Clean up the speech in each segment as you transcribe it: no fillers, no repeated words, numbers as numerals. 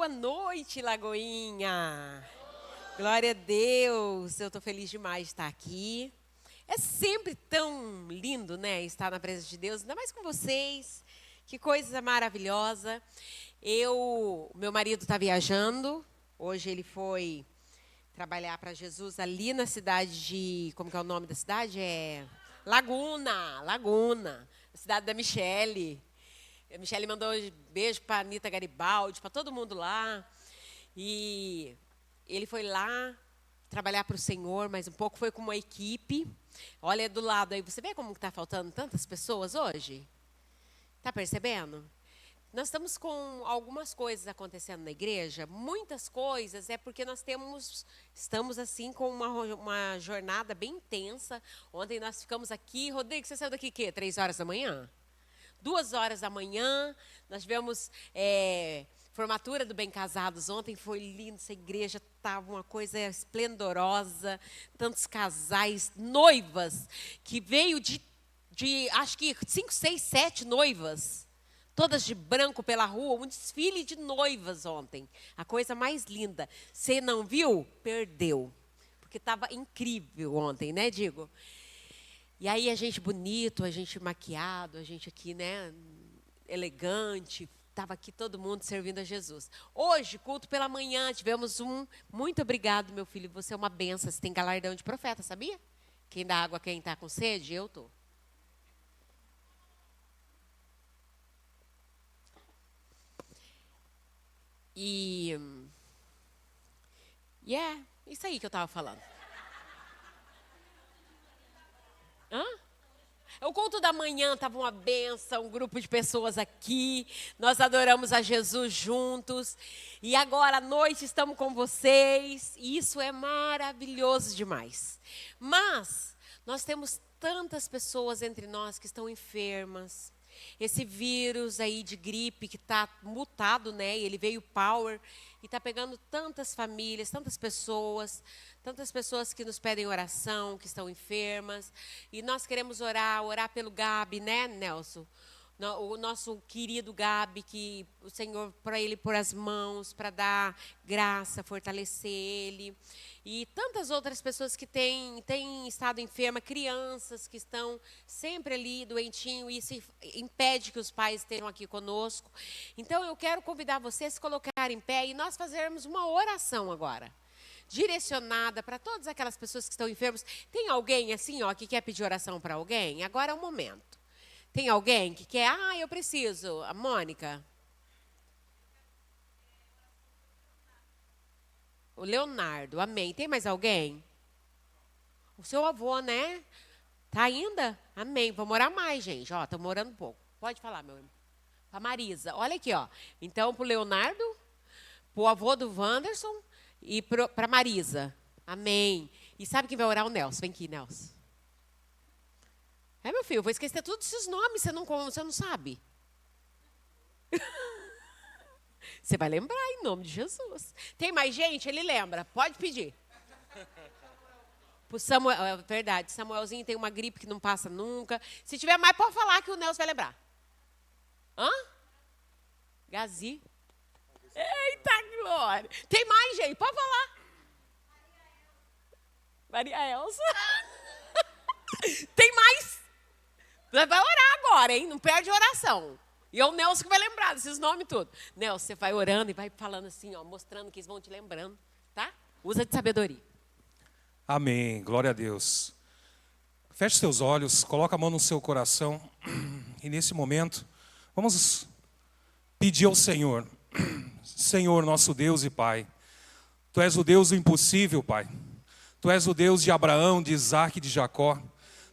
Boa noite, Lagoinha. Glória a Deus. Eu estou feliz demais de estar aqui. É sempre tão lindo, né, estar na presença de Deus, ainda mais com vocês. Que coisa maravilhosa. Meu marido está viajando. Hoje ele foi trabalhar para Jesus ali na cidade de... Como que é o nome da cidade? Laguna. A cidade da Michele. A Michele mandou um beijo para a Anitta Garibaldi, para todo mundo lá. E ele foi lá trabalhar para o Senhor, mas um pouco foi com uma equipe. Olha do lado aí, você vê como está faltando tantas pessoas hoje? Está percebendo? Nós estamos com algumas coisas acontecendo na igreja. Muitas coisas é porque nós estamos assim com uma jornada bem intensa. Ontem nós ficamos aqui. Rodrigo, você saiu daqui o quê? 3 horas da manhã? 2 horas da manhã, nós tivemos formatura do Bem Casados. Ontem foi lindo, essa igreja estava uma coisa esplendorosa, tantos casais, noivas, que veio de acho que 5, 6, 7 noivas, todas de branco pela rua, um desfile de noivas ontem, a coisa mais linda. Você não viu? Perdeu, porque estava incrível ontem, né, Digo? E aí a gente bonito, a gente maquiado, a gente aqui, né, elegante, estava aqui todo mundo servindo a Jesus. Hoje, culto pela manhã, tivemos muito obrigado, meu filho, você é uma benção, você tem galardão de profeta, sabia? Quem dá água, quem está com sede, eu estou. E é isso aí que eu estava falando. Hã? O culto da manhã estava uma benção, um grupo de pessoas aqui. Nós adoramos a Jesus juntos. E agora à noite estamos com vocês. E isso é maravilhoso demais. Mas nós temos tantas pessoas entre nós que estão enfermas. Esse vírus aí de gripe que está mutado, né? Ele veio power e está pegando tantas famílias, tantas pessoas que nos pedem oração, que estão enfermas. E nós queremos orar pelo Gabi, né, Nelson? O nosso querido Gabi, que o Senhor, para ele pôr as mãos, para dar graça, fortalecer ele. E tantas outras pessoas que têm estado enfermas, crianças que estão sempre ali doentinho, e isso impede que os pais estejam aqui conosco. Então eu quero convidar vocês a se colocarem em pé e nós fazermos uma oração agora, direcionada para todas aquelas pessoas que estão enfermas. Tem alguém assim, ó, que quer pedir oração para alguém? Agora é o momento. Tem alguém que quer? Eu preciso. A Mônica. O Leonardo, amém. Tem mais alguém? O seu avô, né? Tá ainda? Amém. Vamos orar mais, gente. Ó, estamos orando um pouco. Pode falar, meu irmão. Para Marisa. Olha aqui, ó. Então, para o Leonardo, para o avô do Wanderson e para Marisa. Amém. E sabe quem vai orar? O Nelson. Vem aqui, Nelson. Meu filho, eu vou esquecer todos esses nomes, você não sabe. Você vai lembrar em nome de Jesus. Tem mais gente? Ele lembra. Pode pedir. Pro Samuel, é verdade, Samuelzinho tem uma gripe que não passa nunca. Se tiver mais, pode falar que o Nelson vai lembrar. Hã? Gazi. Eita, glória. Tem mais, gente? Pode falar. Maria Elsa. Tem mais? Vai orar agora, hein? Não perde oração. E é o Nelson que vai lembrar desses nomes todos. Nelson, você vai orando e vai falando assim, ó, mostrando que eles vão te lembrando, tá? Usa de sabedoria. Amém. Glória a Deus. Feche seus olhos, coloca a mão no seu coração. E nesse momento, vamos pedir ao Senhor. Senhor, nosso Deus e Pai. Tu és o Deus do impossível, Pai. Tu és o Deus de Abraão, de Isaac e de Jacó.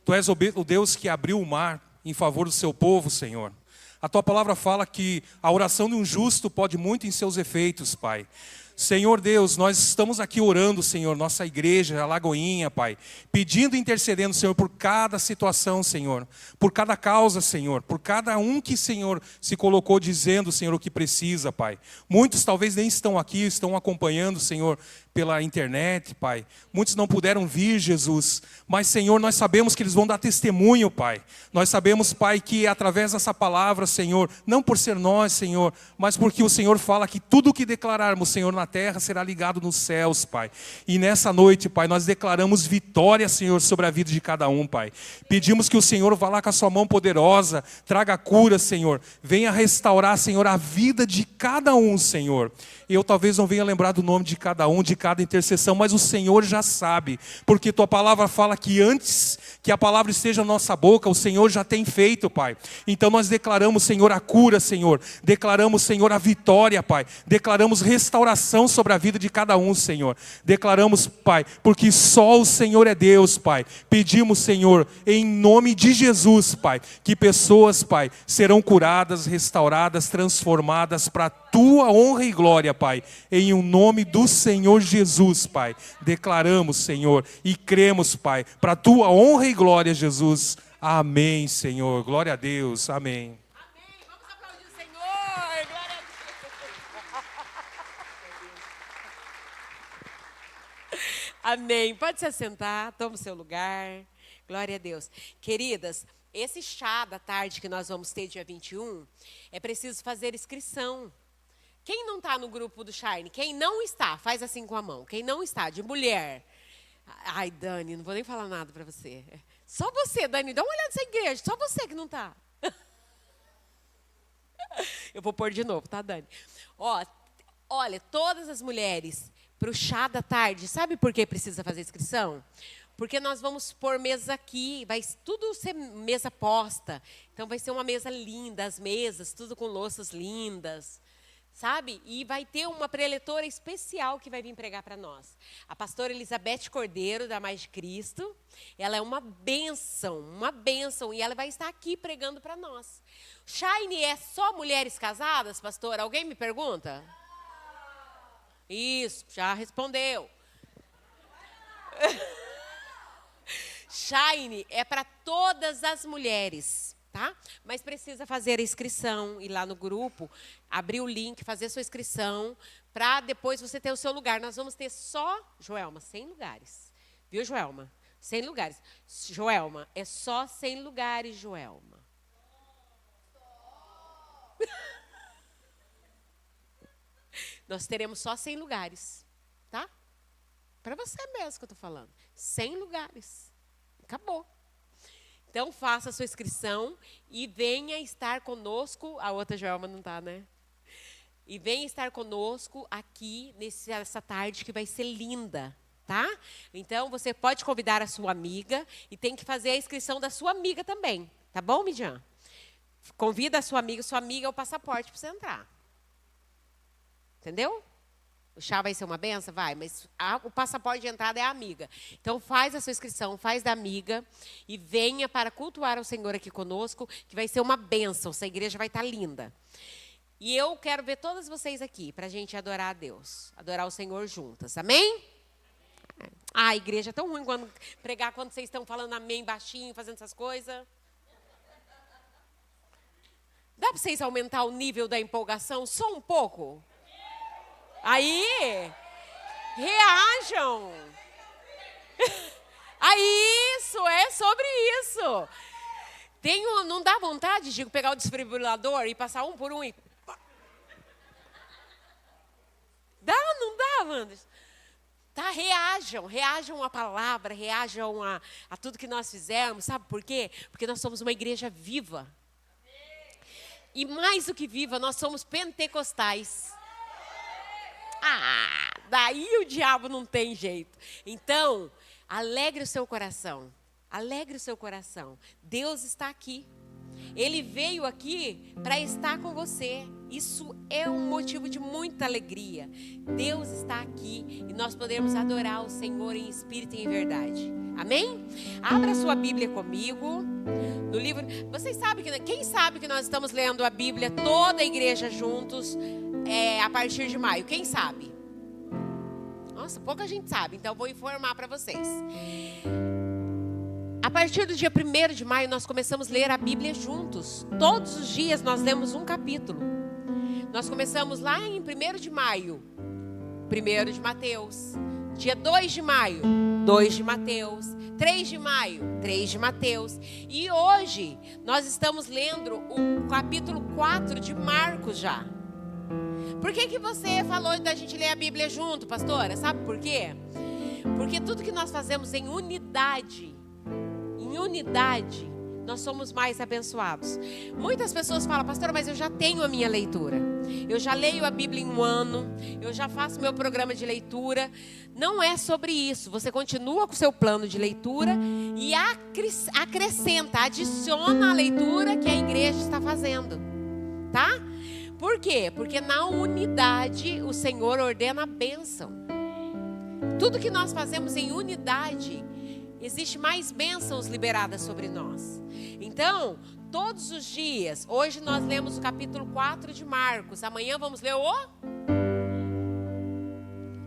Tu és o Deus que abriu o mar em favor do seu povo, Senhor. A tua palavra fala que a oração de um justo pode muito em seus efeitos, Pai. Senhor Deus, nós estamos aqui orando, Senhor, nossa igreja, a Lagoinha, Pai, pedindo e intercedendo, Senhor, por cada situação, Senhor, por cada causa, Senhor, por cada um que, Senhor, se colocou dizendo, Senhor, o que precisa, Pai. Muitos talvez nem estão aqui, estão acompanhando, Senhor, pela internet, Pai. Muitos não puderam vir, Jesus, mas, Senhor, nós sabemos que eles vão dar testemunho, Pai. Nós sabemos, Pai, que através dessa palavra, Senhor, não por ser nós, Senhor, mas porque o Senhor fala que tudo o que declararmos, Senhor, na terra será ligado nos céus, Pai. E nessa noite, Pai, nós declaramos vitória, Senhor, sobre a vida de cada um, Pai. Pedimos que o Senhor vá lá com a sua mão poderosa, traga cura, Senhor. Venha restaurar, Senhor, a vida de cada um, Senhor. Eu talvez não venha lembrar do nome de cada um, de cada intercessão, mas o Senhor já sabe, porque tua palavra fala que antes que a palavra esteja na nossa boca, o Senhor já tem feito, Pai. Então nós declaramos, Senhor, a cura, Senhor. Declaramos, Senhor, a vitória, Pai. Declaramos restauração sobre a vida de cada um, Senhor. Declaramos, Pai, porque só o Senhor é Deus, Pai. Pedimos, Senhor, em nome de Jesus, Pai, que pessoas, Pai, serão curadas, restauradas, transformadas para a tua honra e glória, Pai. Em o nome do Senhor Jesus, Pai. Declaramos, Senhor, e cremos, Pai, para a tua honra e glória, Jesus. Amém, Senhor. Glória a Deus. Amém. Amém. Vamos aplaudir o Senhor. Glória a Deus. Amém. Pode se assentar, toma o seu lugar. Glória a Deus. Queridas, esse chá da tarde que nós vamos ter dia 21, é preciso fazer inscrição. Quem não está no grupo do Shine? Quem não está, faz assim com a mão. Quem não está, de mulher. Ai, Dani, não vou nem falar nada para você. Só você, Dani, dá uma olhada nessa igreja. Só você que não está. Eu vou pôr de novo, tá, Dani? Ó, olha, todas as mulheres, para o chá da tarde, sabe por que precisa fazer inscrição? Porque nós vamos pôr mesas aqui, vai tudo ser mesa posta. Então vai ser uma mesa linda, as mesas, tudo com louças lindas. Sabe? E vai ter uma preletora especial que vai vir pregar para nós. A pastora Elizabeth Cordeiro, da Mais de Cristo. Ela é uma bênção. E ela vai estar aqui pregando para nós. Shine é só mulheres casadas, pastora? Alguém me pergunta? Isso, já respondeu. Shine é para todas as mulheres. Tá? Mas precisa fazer a inscrição, ir lá no grupo, abrir o link, fazer a sua inscrição, para depois você ter o seu lugar. Nós vamos ter só, Joelma, 100 lugares. Viu, Joelma? 100 lugares. Joelma, é só 100 lugares, Joelma. Nós teremos só 100 lugares, tá? Para você mesmo que eu estou falando. 100 lugares. Acabou. Então, faça a sua inscrição e venha estar conosco. A outra Joelma não está, né? E venha estar conosco aqui nessa tarde que vai ser linda, tá? Então, você pode convidar a sua amiga e tem que fazer a inscrição da sua amiga também. Tá bom, Midian? Convida a sua amiga é o passaporte para você entrar. Entendeu? O chá vai ser uma benção? Vai, mas o passaporte de entrada é a amiga. Então, faz a sua inscrição, faz da amiga e venha para cultuar o Senhor aqui conosco, que vai ser uma benção. Essa igreja vai estar linda. E eu quero ver todas vocês aqui, para a gente adorar a Deus, adorar o Senhor juntas. Amém? A igreja é tão ruim quando pregar quando vocês estão falando amém baixinho, fazendo essas coisas. Dá para vocês aumentar o nível da empolgação só um pouco? Aí, reajam. Aí, isso, é sobre isso. Não dá vontade de pegar o desfibrilador e passar um por um e... Não dá, Wanda? Tá, reajam à palavra, reajam a tudo que nós fizermos. Sabe por quê? Porque nós somos uma igreja viva. E mais do que viva, nós somos pentecostais. Daí o diabo não tem jeito. Então, alegre o seu coração. Alegre o seu coração. Deus está aqui. Ele veio aqui para estar com você. Isso é um motivo de muita alegria. Deus está aqui e nós podemos adorar o Senhor em espírito e em verdade. Amém? Abra sua Bíblia comigo. No livro. Vocês sabem quem sabe que nós estamos lendo a Bíblia, toda a igreja juntos, a partir de maio? Quem sabe? Nossa, pouca gente sabe, então eu vou informar para vocês. A partir do dia 1º de maio, nós começamos a ler a Bíblia juntos. Todos os dias nós lemos um capítulo. Nós começamos lá em 1º de maio, 1º de Mateus. Dia 2 de maio, 2 de Mateus. 3 de maio, 3 de Mateus. E hoje nós estamos lendo o capítulo 4 de Marcos já. Por que você falou da gente ler a Bíblia junto, pastora? Sabe por quê? Porque tudo que nós fazemos em unidade, nós somos mais abençoados. Muitas pessoas falam, pastora, mas eu já tenho a minha leitura. Eu já leio a Bíblia em um ano, eu já faço meu programa de leitura. Não é sobre isso. Você continua com o seu plano de leitura e acrescenta, adiciona a leitura que a igreja está fazendo. Tá? Por quê? Porque na unidade o Senhor ordena a bênção. Tudo que nós fazemos em unidade, existe mais bênçãos liberadas sobre nós. Então, todos os dias, hoje nós lemos o capítulo 4 de Marcos. Amanhã vamos ler o...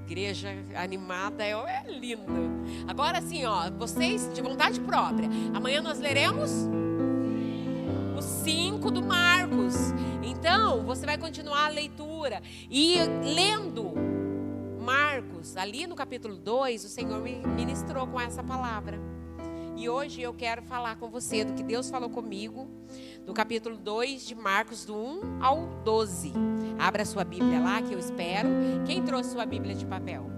Igreja animada é lindo. Agora sim, ó, vocês de vontade própria. Amanhã nós leremos o 5 do Marcos. Então, você vai continuar a leitura. E lendo Marcos, ali no capítulo 2, o Senhor me ministrou com essa palavra. E hoje eu quero falar com você do que Deus falou comigo, do capítulo 2 de Marcos, do 1 ao 12. Abra a sua Bíblia lá, que eu espero. Quem trouxe sua Bíblia de papel?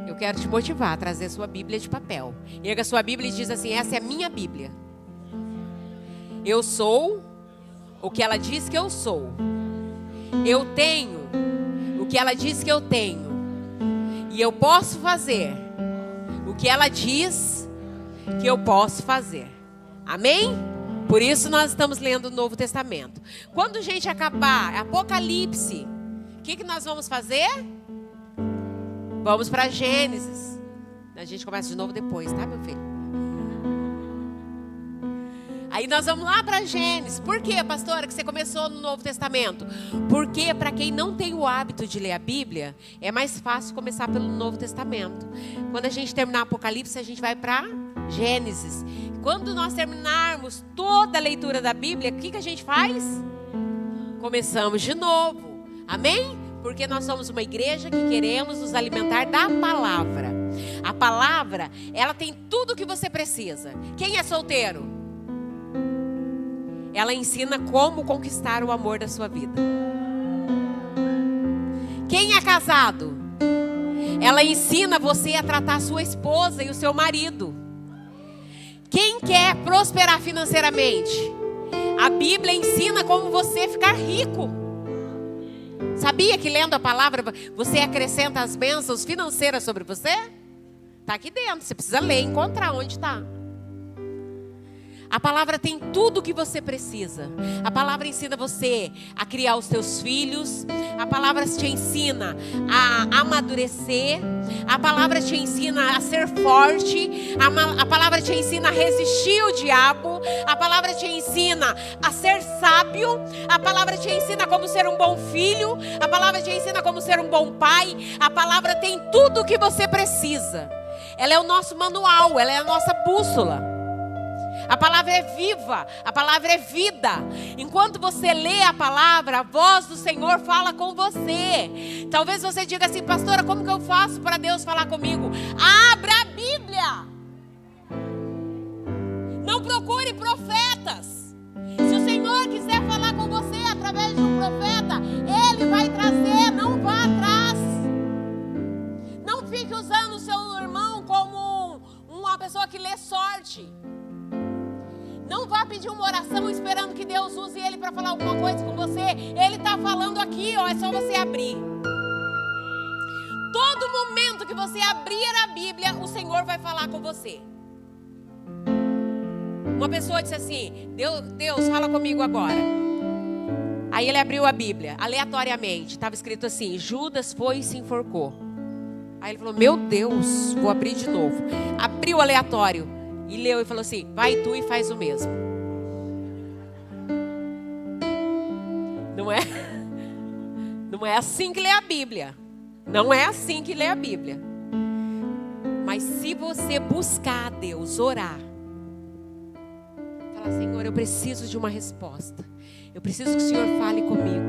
Eu quero te motivar a trazer sua Bíblia de papel. Erga a sua Bíblia e diz assim, essa é a minha Bíblia. Eu sou o que ela diz que eu sou. Eu tenho o que ela diz que eu tenho. E eu posso fazer o que ela diz que eu posso fazer. Amém? Por isso nós estamos lendo o Novo Testamento. Quando a gente acabar Apocalipse, o que nós vamos fazer? Vamos para Gênesis. A gente começa de novo depois, tá, meu filho? Aí nós vamos lá para Gênesis. Por quê, pastora, que você começou no Novo Testamento? Porque para quem não tem o hábito de ler a Bíblia, é mais fácil começar pelo Novo Testamento. Quando a gente terminar Apocalipse, a gente vai para Gênesis. Quando nós terminarmos toda a leitura da Bíblia, o que a gente faz? Começamos de novo. Amém? Porque nós somos uma igreja que queremos nos alimentar da palavra. A palavra, ela tem tudo o que você precisa. Quem é solteiro? Ela ensina como conquistar o amor da sua vida. Quem é casado? Ela ensina você a tratar a sua esposa e o seu marido. Quem quer prosperar financeiramente? A Bíblia ensina como você ficar rico. Sabia que lendo a palavra você acrescenta as bênçãos financeiras sobre você? Está aqui dentro, você precisa ler e encontrar onde está. A palavra tem tudo o que você precisa. A palavra ensina você a criar os seus filhos. A palavra te ensina a amadurecer. A palavra te ensina a ser forte. A palavra te ensina a resistir ao diabo. A palavra te ensina a ser sábio. A palavra te ensina como ser um bom filho. A palavra te ensina como ser um bom pai. A palavra tem tudo o que você precisa. Ela é o nosso manual, ela é a nossa bússola. A palavra é viva, a palavra é vida. Enquanto você lê a palavra, a voz do Senhor fala com você. Talvez você diga assim, pastora, como que eu faço para Deus falar comigo? Abra a Bíblia. Não procure profetas. Se o Senhor quiser falar com você através de um profeta, Ele vai trazer, não vá atrás. Não fique usando o seu irmão como uma pessoa que lê sorte. Não vá pedir uma oração esperando que Deus use ele para falar alguma coisa com você. Ele está falando aqui, ó, é só você abrir. Todo momento que você abrir a Bíblia, o Senhor vai falar com você. Uma pessoa disse assim, Deus fala comigo agora. Aí ele abriu a Bíblia, aleatoriamente. Estava escrito assim, Judas foi e se enforcou. Aí ele falou, meu Deus, vou abrir de novo. Abriu aleatório. E leu e falou assim, vai tu e faz o mesmo. Não é? Não é assim que lê a Bíblia. Não é assim que lê a Bíblia. Mas se você buscar a Deus, orar, falar, Senhor, eu preciso de uma resposta. Eu preciso que o Senhor fale comigo.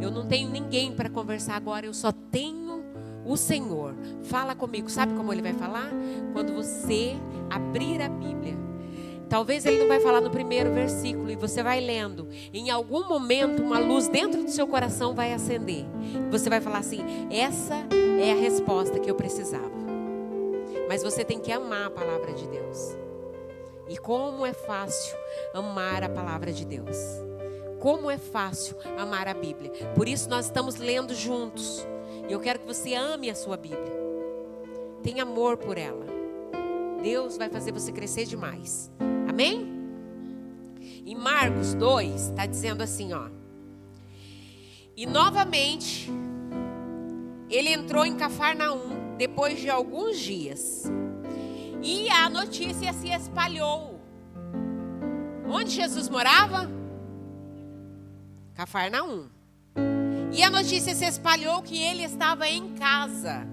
Eu não tenho ninguém para conversar agora, eu só tenho o Senhor. Fala comigo. Sabe como Ele vai falar? Quando você abrir a Bíblia. Talvez Ele não vai falar no primeiro versículo e você vai lendo. Em algum momento uma luz dentro do seu coração vai acender. Você vai falar assim, essa é a resposta que eu precisava. Mas você tem que amar a palavra de Deus. E como é fácil amar a palavra de Deus. Como é fácil amar a Bíblia. Por isso nós estamos lendo juntos. E eu quero que você ame a sua Bíblia. Tenha amor por ela. Deus vai fazer você crescer demais. Amém? Em Marcos 2, está dizendo assim, ó. E novamente, ele entrou em Cafarnaum, depois de alguns dias. E a notícia se espalhou. Onde Jesus morava? Cafarnaum. E a notícia se espalhou que ele estava em casa.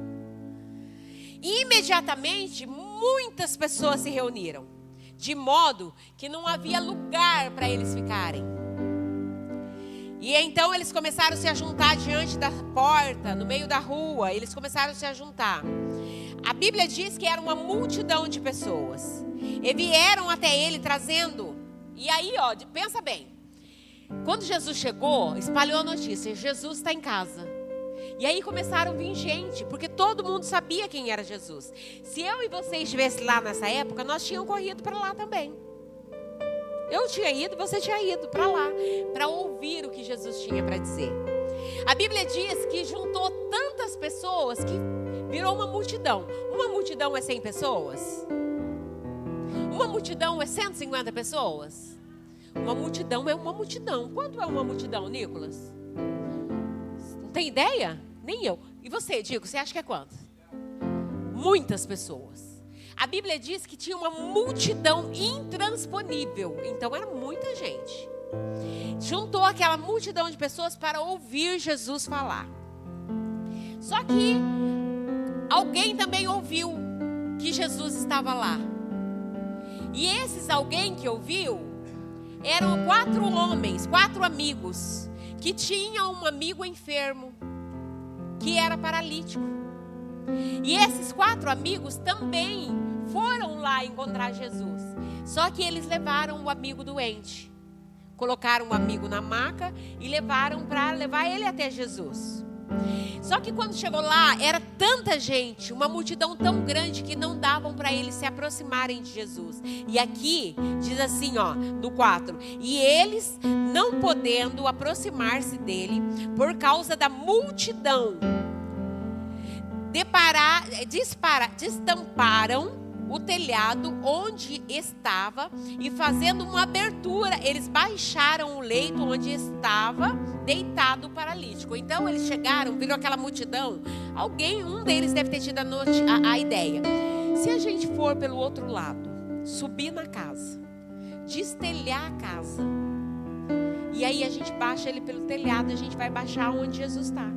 E imediatamente, muitas pessoas se reuniram. De modo que não havia lugar para eles ficarem. E então eles começaram a se juntar diante da porta, no meio da rua. Eles começaram a se juntar. A Bíblia diz que era uma multidão de pessoas. E vieram até ele trazendo. E aí, ó, pensa bem. Quando Jesus chegou, espalhou a notícia. Jesus está em casa. E aí começaram a vir gente, porque todo mundo sabia quem era Jesus. Se eu e você estivesse lá nessa época, nós tínhamos corrido para lá também. Eu tinha ido, você tinha ido para lá, para ouvir o que Jesus tinha para dizer. A Bíblia diz que juntou tantas pessoas que virou uma multidão. Uma multidão é 100 pessoas? Uma multidão é 150 pessoas? Uma multidão é uma multidão. Quanto é uma multidão, Nicolas? Tem ideia? Nem eu. E você, Diego, você acha que é quanto? Muitas pessoas. A Bíblia diz que tinha uma multidão intransponível. Então era muita gente. Juntou aquela multidão de pessoas para ouvir Jesus falar. Só que alguém também ouviu que Jesus estava lá. E esses alguém que ouviu eram 4 homens, 4 amigos, que tinha um amigo enfermo, que era paralítico. E esses 4 amigos também foram lá encontrar Jesus. Só que eles levaram o amigo doente. Colocaram o amigo na maca e levaram para levar ele até Jesus. Só que quando chegou lá, era tanta gente, uma multidão tão grande que não davam para eles se aproximarem de Jesus. E aqui diz assim, ó, no 4. E eles, não podendo aproximar-se dele, por causa da multidão, destamparam o telhado onde estava e fazendo uma abertura, eles baixaram o leito onde estava deitado o paralítico. Então eles chegaram, viram aquela multidão. Um deles deve ter tido a ideia. Se a gente for pelo outro lado, subir na casa, destelhar a casa, e aí a gente baixa ele pelo telhado, a gente vai baixar onde Jesus está.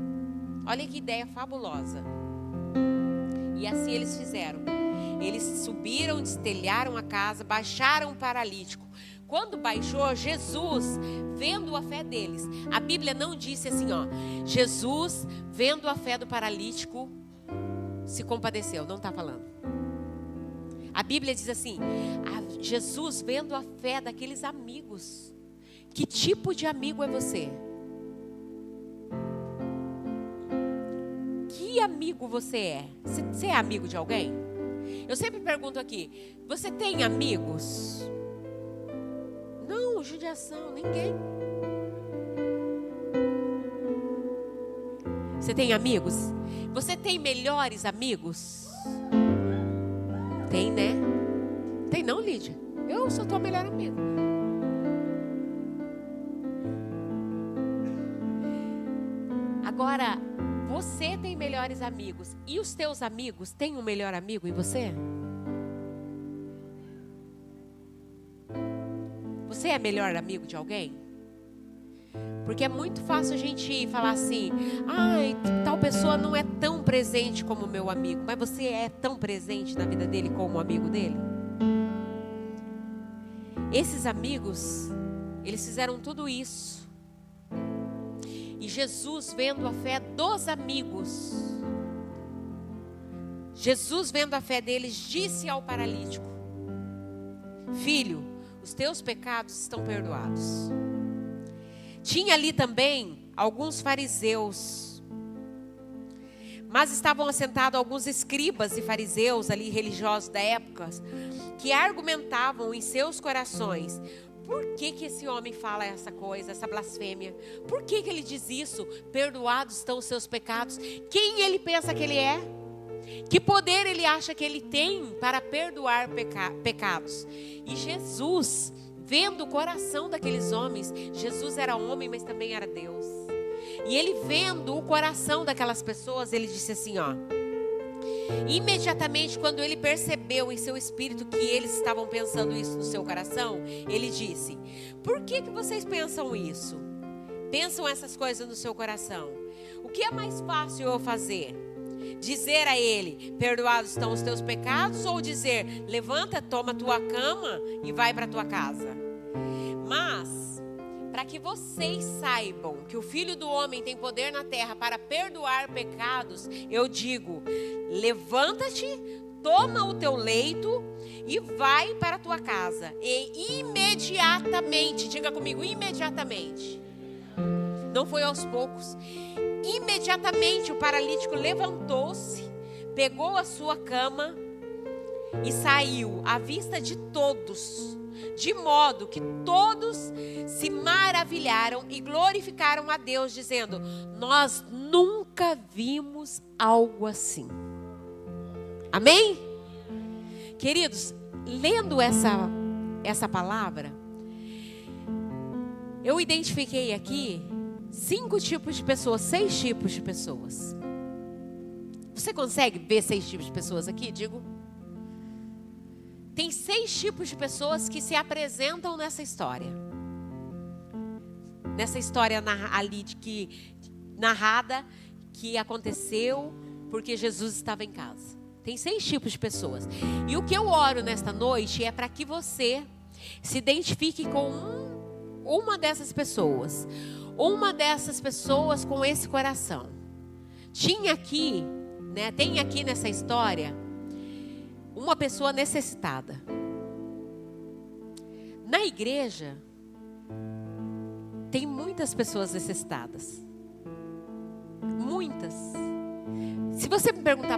Olha que ideia fabulosa. E assim eles fizeram. Eles subiram, destelharam a casa, baixaram o paralítico. Quando baixou, Jesus, vendo a fé deles, a Bíblia não disse assim, ó, Jesus, vendo a fé do paralítico, se compadeceu, não está falando. A Bíblia diz assim, Jesus vendo a fé daqueles amigos. Que tipo de amigo é você? Que amigo você é? Você é amigo de alguém? Eu sempre pergunto aqui, você tem amigos? Não, judiação, ninguém. Você tem amigos? Você tem melhores amigos? Tem, né? Tem não, Lídia? Eu sou tua melhor amiga. Agora, você tem melhores amigos. E os teus amigos têm um melhor amigo em você? Você é melhor amigo de alguém? Porque é muito fácil a gente falar assim, ai, tal pessoa não é tão presente como meu amigo, mas você é tão presente na vida dele como um amigo dele? Esses amigos, eles fizeram tudo isso. E Jesus, vendo a fé dos amigos, Jesus, vendo a fé deles, disse ao paralítico: filho, os teus pecados estão perdoados. Tinha ali também alguns fariseus, mas estavam assentados alguns escribas e fariseus ali, religiosos da época, que argumentavam em seus corações: por que esse homem fala essa coisa, essa blasfêmia? Por que ele diz isso? Perdoados estão os seus pecados. Quem ele pensa que ele é? Que poder ele acha que ele tem para perdoar pecados? E Jesus, vendo o coração daqueles homens, Jesus era homem, mas também era Deus. E ele vendo o coração daquelas pessoas, ele disse assim, ó. Imediatamente, quando ele percebeu em seu espírito que eles estavam pensando isso no seu coração, ele disse: por que vocês pensam isso? Pensam essas coisas no seu coração? O que é mais fácil eu fazer? Dizer a ele: perdoados estão os teus pecados? Ou dizer: levanta, toma tua cama e vai para tua casa? Mas, para que vocês saibam que o Filho do Homem tem poder na terra para perdoar pecados, eu digo: levanta-te, toma o teu leito e vai para a tua casa. E imediatamente, diga comigo, imediatamente. Não foi aos poucos. Imediatamente o paralítico levantou-se, pegou a sua cama e saiu à vista de todos, de modo que todos se maravilharam e glorificaram a Deus, dizendo: nós nunca vimos algo assim. Amém? Queridos, lendo essa palavra, eu identifiquei aqui 5 tipos de pessoas, 6 tipos de pessoas. Você consegue ver 6 tipos de pessoas aqui? Digo. Tem 6 tipos de pessoas que se apresentam nessa história. Nessa história ali narrada, que aconteceu porque Jesus estava em casa. Tem 6 tipos de pessoas. E o que eu oro nesta noite é para que você se identifique com uma dessas pessoas. Uma dessas pessoas com esse coração. Tem aqui nessa história uma pessoa necessitada. Na igreja tem muitas pessoas necessitadas. Muitas. Se você me perguntar: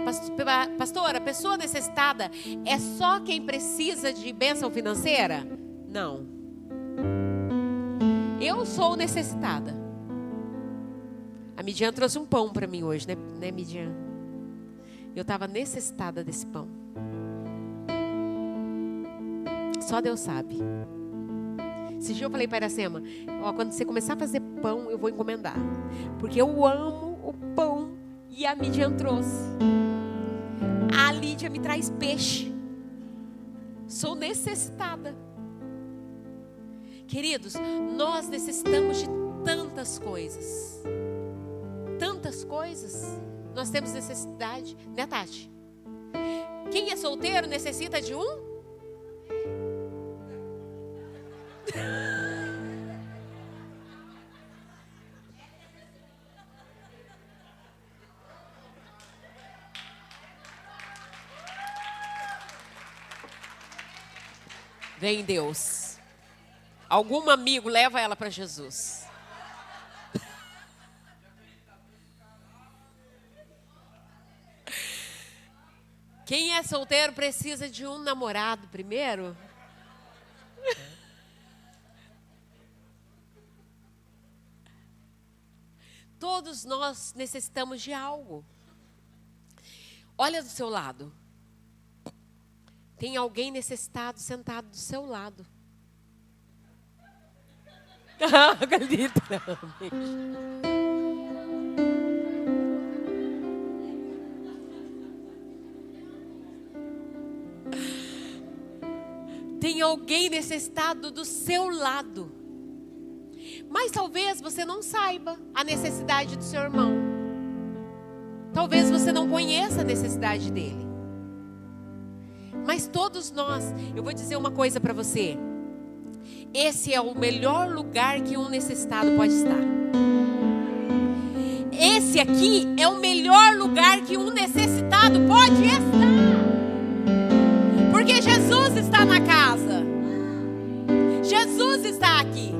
pastora, a pessoa necessitada é só quem precisa de bênção financeira? Não. Eu sou necessitada. A Midian trouxe um pão para mim hoje, né, Midian? Eu estava necessitada desse pão. Só Deus sabe. Esse dia eu falei para a Iracema: quando você começar a fazer pão, eu vou encomendar. Porque eu amo o pão. E a Midian trouxe. A Lídia me traz peixe. Sou necessitada. Queridos, nós necessitamos de tantas coisas. Tantas coisas. Nós temos necessidade, né, Tati? Quem é solteiro necessita de um? Vem Deus. Algum amigo leva ela para Jesus. Quem é solteiro precisa de um namorado primeiro. Todos nós necessitamos de algo. Olha do seu lado. Tem alguém necessitado sentado do seu lado. Tem alguém necessitado do seu lado. Mas talvez você não saiba a necessidade do seu irmão. Talvez você não conheça a necessidade dele. Mas todos nós, eu vou dizer uma coisa para você. Esse é o melhor lugar que um necessitado pode estar. Esse aqui é o melhor lugar que um necessitado pode estar. Porque Jesus está na casa. Jesus está aqui.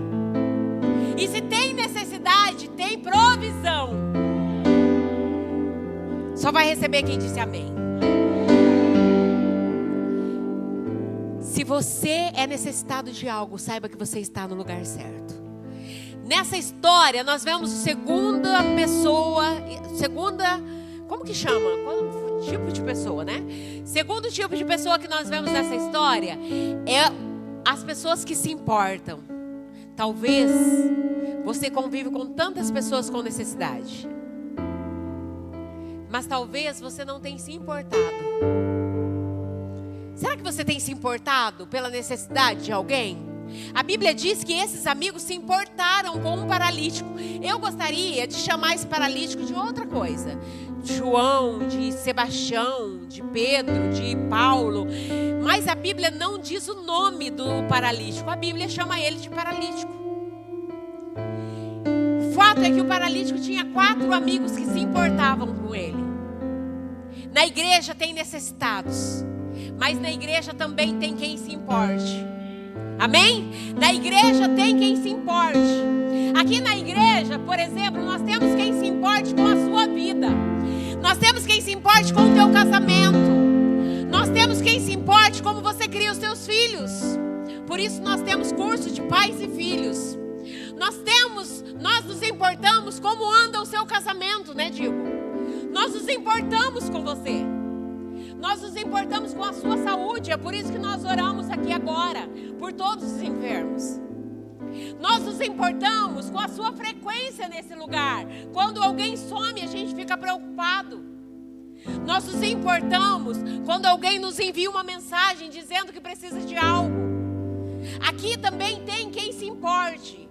E se tem necessidade, tem provisão. Só vai receber quem disse amém. Se você é necessitado de algo, saiba que você está no lugar certo. Nessa história, nós vemos segunda pessoa, como que chama? Qual tipo de pessoa, né? Segundo tipo de pessoa que nós vemos nessa história é as pessoas que se importam. Talvez você convive com tantas pessoas com necessidade, mas talvez você não tenha se importado. Será que você tem se importado pela necessidade de alguém? A Bíblia diz que esses amigos se importaram com um paralítico. Eu gostaria de chamar esse paralítico de outra coisa. De João, de Sebastião, de Pedro, de Paulo. Mas a Bíblia não diz o nome do paralítico. A Bíblia chama ele de paralítico. O fato é que o paralítico tinha 4 amigos que se importavam com ele. Na igreja tem necessitados. Mas na igreja também tem quem se importe. Amém? Na igreja tem quem se importe. Aqui na igreja, por exemplo, nós temos quem se importe com a sua vida. Nós temos quem se importe com o teu casamento. Nós temos quem se importe como você cria os teus filhos. Por isso nós temos curso de pais e filhos. Nós nos importamos como anda o seu casamento, né, Diego? Nós nos importamos com você. Nós nos importamos com a sua saúde. É por isso que nós oramos aqui agora por todos os enfermos. Nós nos importamos com a sua frequência nesse lugar. Quando alguém some, a gente fica preocupado. Nós nos importamos quando alguém nos envia uma mensagem dizendo que precisa de algo. Aqui também tem quem se importe.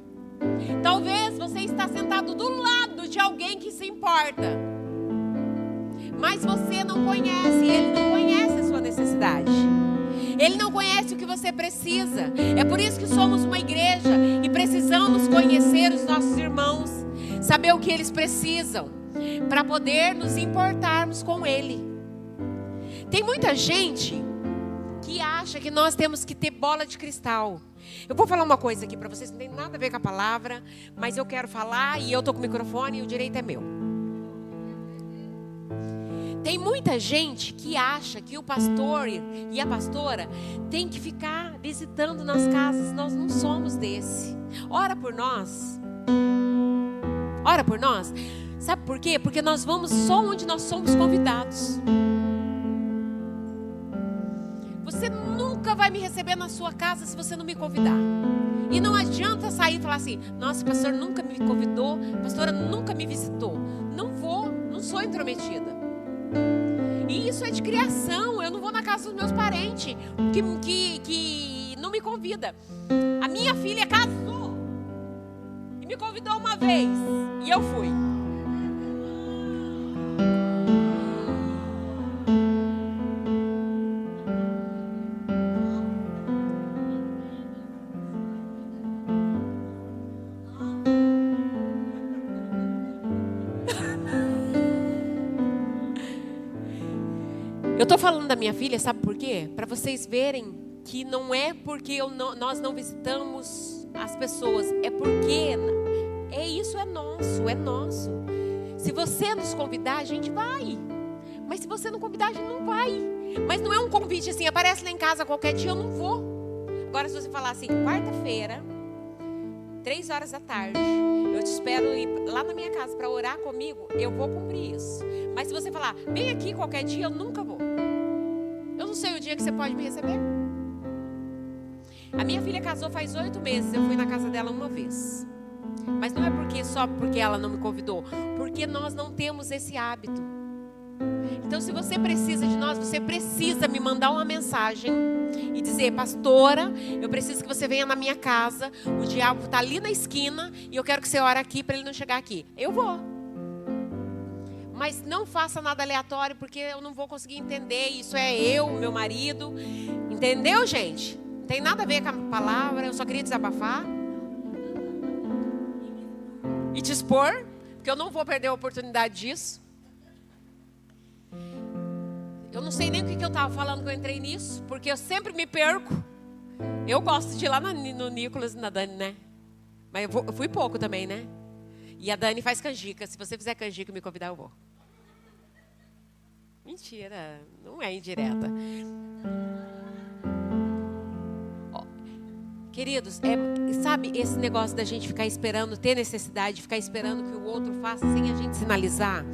Talvez você está sentado do lado de alguém que se importa, mas você não conhece, ele não conhece a sua necessidade. Ele não conhece o que você precisa. É por isso que somos uma igreja e precisamos conhecer os nossos irmãos, saber o que eles precisam, para poder nos importarmos com ele. Tem muita gente que acha que nós temos que ter bola de cristal. Eu vou falar uma coisa aqui para vocês, não tem nada a ver com a palavra, mas eu quero falar e eu estou com o microfone e o direito é meu. Tem muita gente que acha que o pastor e a pastora tem que ficar visitando nas casas. Nós não somos desse. Ora por nós. Ora por nós. Sabe por quê? Porque nós vamos só onde nós somos convidados. Você nunca vai me receber na sua casa se você não me convidar. E não adianta sair e falar assim: nossa, o pastor nunca me convidou, a pastora nunca me visitou. Não vou, não sou intrometida. E isso é de criação. Eu não vou na casa dos meus parentes que não me convida. A minha filha casou e me convidou uma vez e eu fui. Eu estou falando da minha filha, sabe por quê? Para vocês verem que não é porque nós não visitamos as pessoas, é porque isso é nosso, é nosso. Se você nos convidar, a gente vai. Mas se você não convidar, a gente não vai. Mas não é um convite assim, aparece lá em casa qualquer dia, eu não vou. Agora se você falar assim, quarta-feira, 3h da tarde, eu te espero ir lá na minha casa para orar comigo, eu vou cumprir isso. Mas se você falar, vem aqui qualquer dia, eu nunca vou. Eu não sei o dia que você pode me receber. A minha filha casou faz 8 meses, eu fui na casa dela uma vez. Mas não é só porque ela não me convidou, porque nós não temos esse hábito. Então se você precisa de nós, você precisa me mandar uma mensagem e dizer: pastora, eu preciso que você venha na minha casa, o diabo está ali na esquina e eu quero que você ore aqui para ele não chegar aqui. Eu vou. mas não faça nada aleatório, porque eu não vou conseguir entender. Isso é eu, meu marido. Entendeu, gente? Não tem nada a ver com a palavra, eu só queria desabafar. E te expor, porque eu não vou perder a oportunidade disso. Eu não sei nem o que eu estava falando que eu entrei nisso, porque eu sempre me perco. Eu gosto de ir lá no Nicolas e na Dani, né? Mas eu fui pouco também, né? E a Dani faz canjica. Se você fizer canjica e me convidar, eu vou. Mentira, não é indireta. Queridos, sabe esse negócio da gente ficar esperando, ter necessidade, ficar esperando que o outro faça sem a gente sinalizar?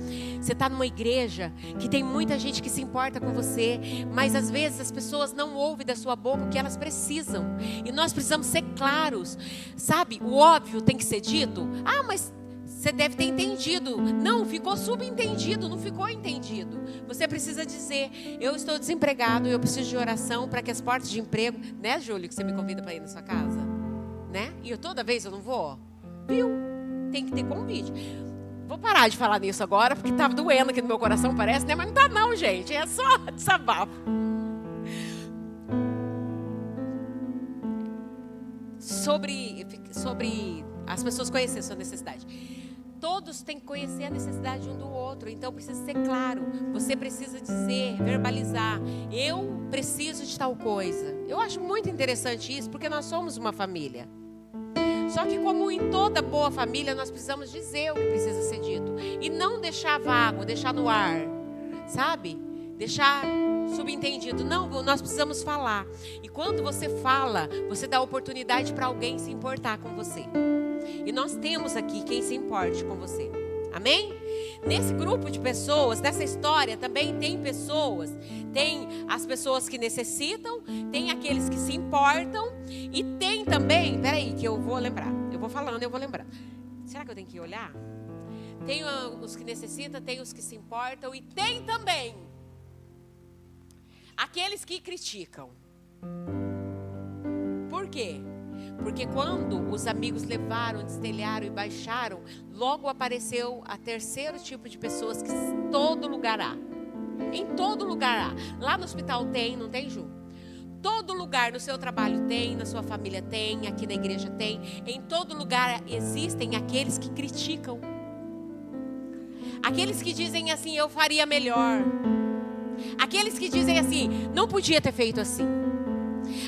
Você está numa igreja que tem muita gente que se importa com você, mas às vezes as pessoas não ouvem da sua boca o que elas precisam. E nós precisamos ser claros, sabe? O óbvio tem que ser dito. Ah, mas você deve ter entendido. Não, ficou subentendido, não ficou entendido. Você precisa dizer, eu estou desempregado, eu preciso de oração para que as portas de emprego... Né, Júlio, que você me convida para ir na sua casa? Né? E toda vez eu não vou? Viu? Tem que ter convite. Vou parar de falar nisso agora, porque estava doendo aqui no meu coração, parece, né? Mas não está não, gente. É só desabafo. Sobre as pessoas conhecerem a sua necessidade. Todos têm que conhecer a necessidade um do outro, então precisa ser claro. Você precisa dizer, verbalizar, eu preciso de tal coisa. Eu acho muito interessante isso, porque nós somos uma família. Só que como em toda boa família, nós precisamos dizer o que precisa ser dito. E não deixar vago, deixar no ar, sabe? Deixar subentendido. Não, nós precisamos falar. E quando você fala, você dá oportunidade para alguém se importar com você. E nós temos aqui quem se importe com você. Amém? Nesse grupo de pessoas, nessa história também tem pessoas. Tem as pessoas que necessitam, tem aqueles que se importam. E tem também, peraí que eu vou lembrar. Eu vou falando, eu vou lembrando. Será que eu tenho que olhar? Tem os que necessitam, tem os que se importam. E tem também aqueles que criticam. Por quê? Porque quando os amigos levaram, destelharam e baixaram, logo apareceu a terceiro tipo de pessoas que em todo lugar há. Em todo lugar há. Lá no hospital tem, não tem, Ju? Todo lugar, no seu trabalho tem, na sua família tem, aqui na igreja tem. Em todo lugar existem aqueles que criticam. Aqueles que dizem assim, eu faria melhor. Aqueles que dizem assim, não podia ter feito assim.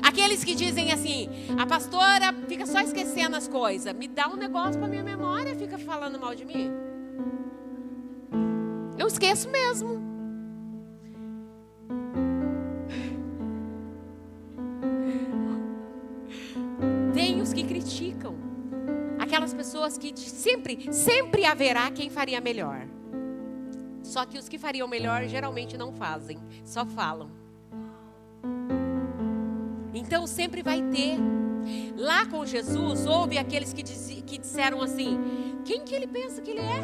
Aqueles que dizem assim, a pastora fica só esquecendo as coisas. Me dá um negócio para minha memória, fica falando mal de mim. Eu esqueço mesmo. Tem os que criticam. Aquelas pessoas que sempre haverá quem faria melhor. Só que os que fariam melhor geralmente não fazem, só falam. Então sempre vai ter. Lá com Jesus, houve aqueles que disseram assim, quem que ele pensa que ele é?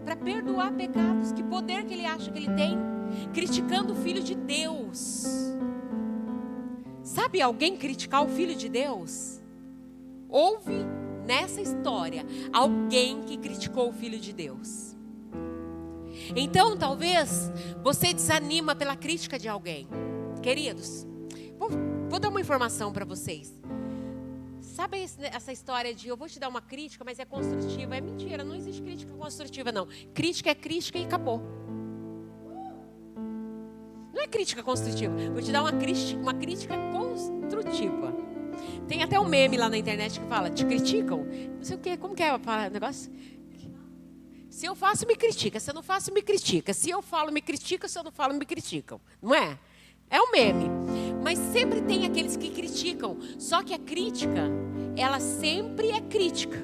Para perdoar pecados, que poder que ele acha que ele tem? Criticando o Filho de Deus. Sabe alguém criticar o Filho de Deus? Houve nessa história alguém que criticou o Filho de Deus. Então talvez você desanima pela crítica de alguém. Queridos, vou dar uma informação para vocês. Sabe essa história de eu vou te dar uma crítica, mas é construtiva? É mentira, não existe crítica construtiva não. Crítica é crítica e acabou. Não é crítica construtiva. Vou te dar uma crítica construtiva. Tem até um meme lá na internet que fala, te criticam? Não sei o que, como que é o negócio? Se eu faço, me critica. Se eu não faço, me critica. Se eu falo, me critica. Se eu não falo, me criticam. Não é? É um meme. Mas sempre tem aqueles que criticam. Só que a crítica, ela sempre é crítica.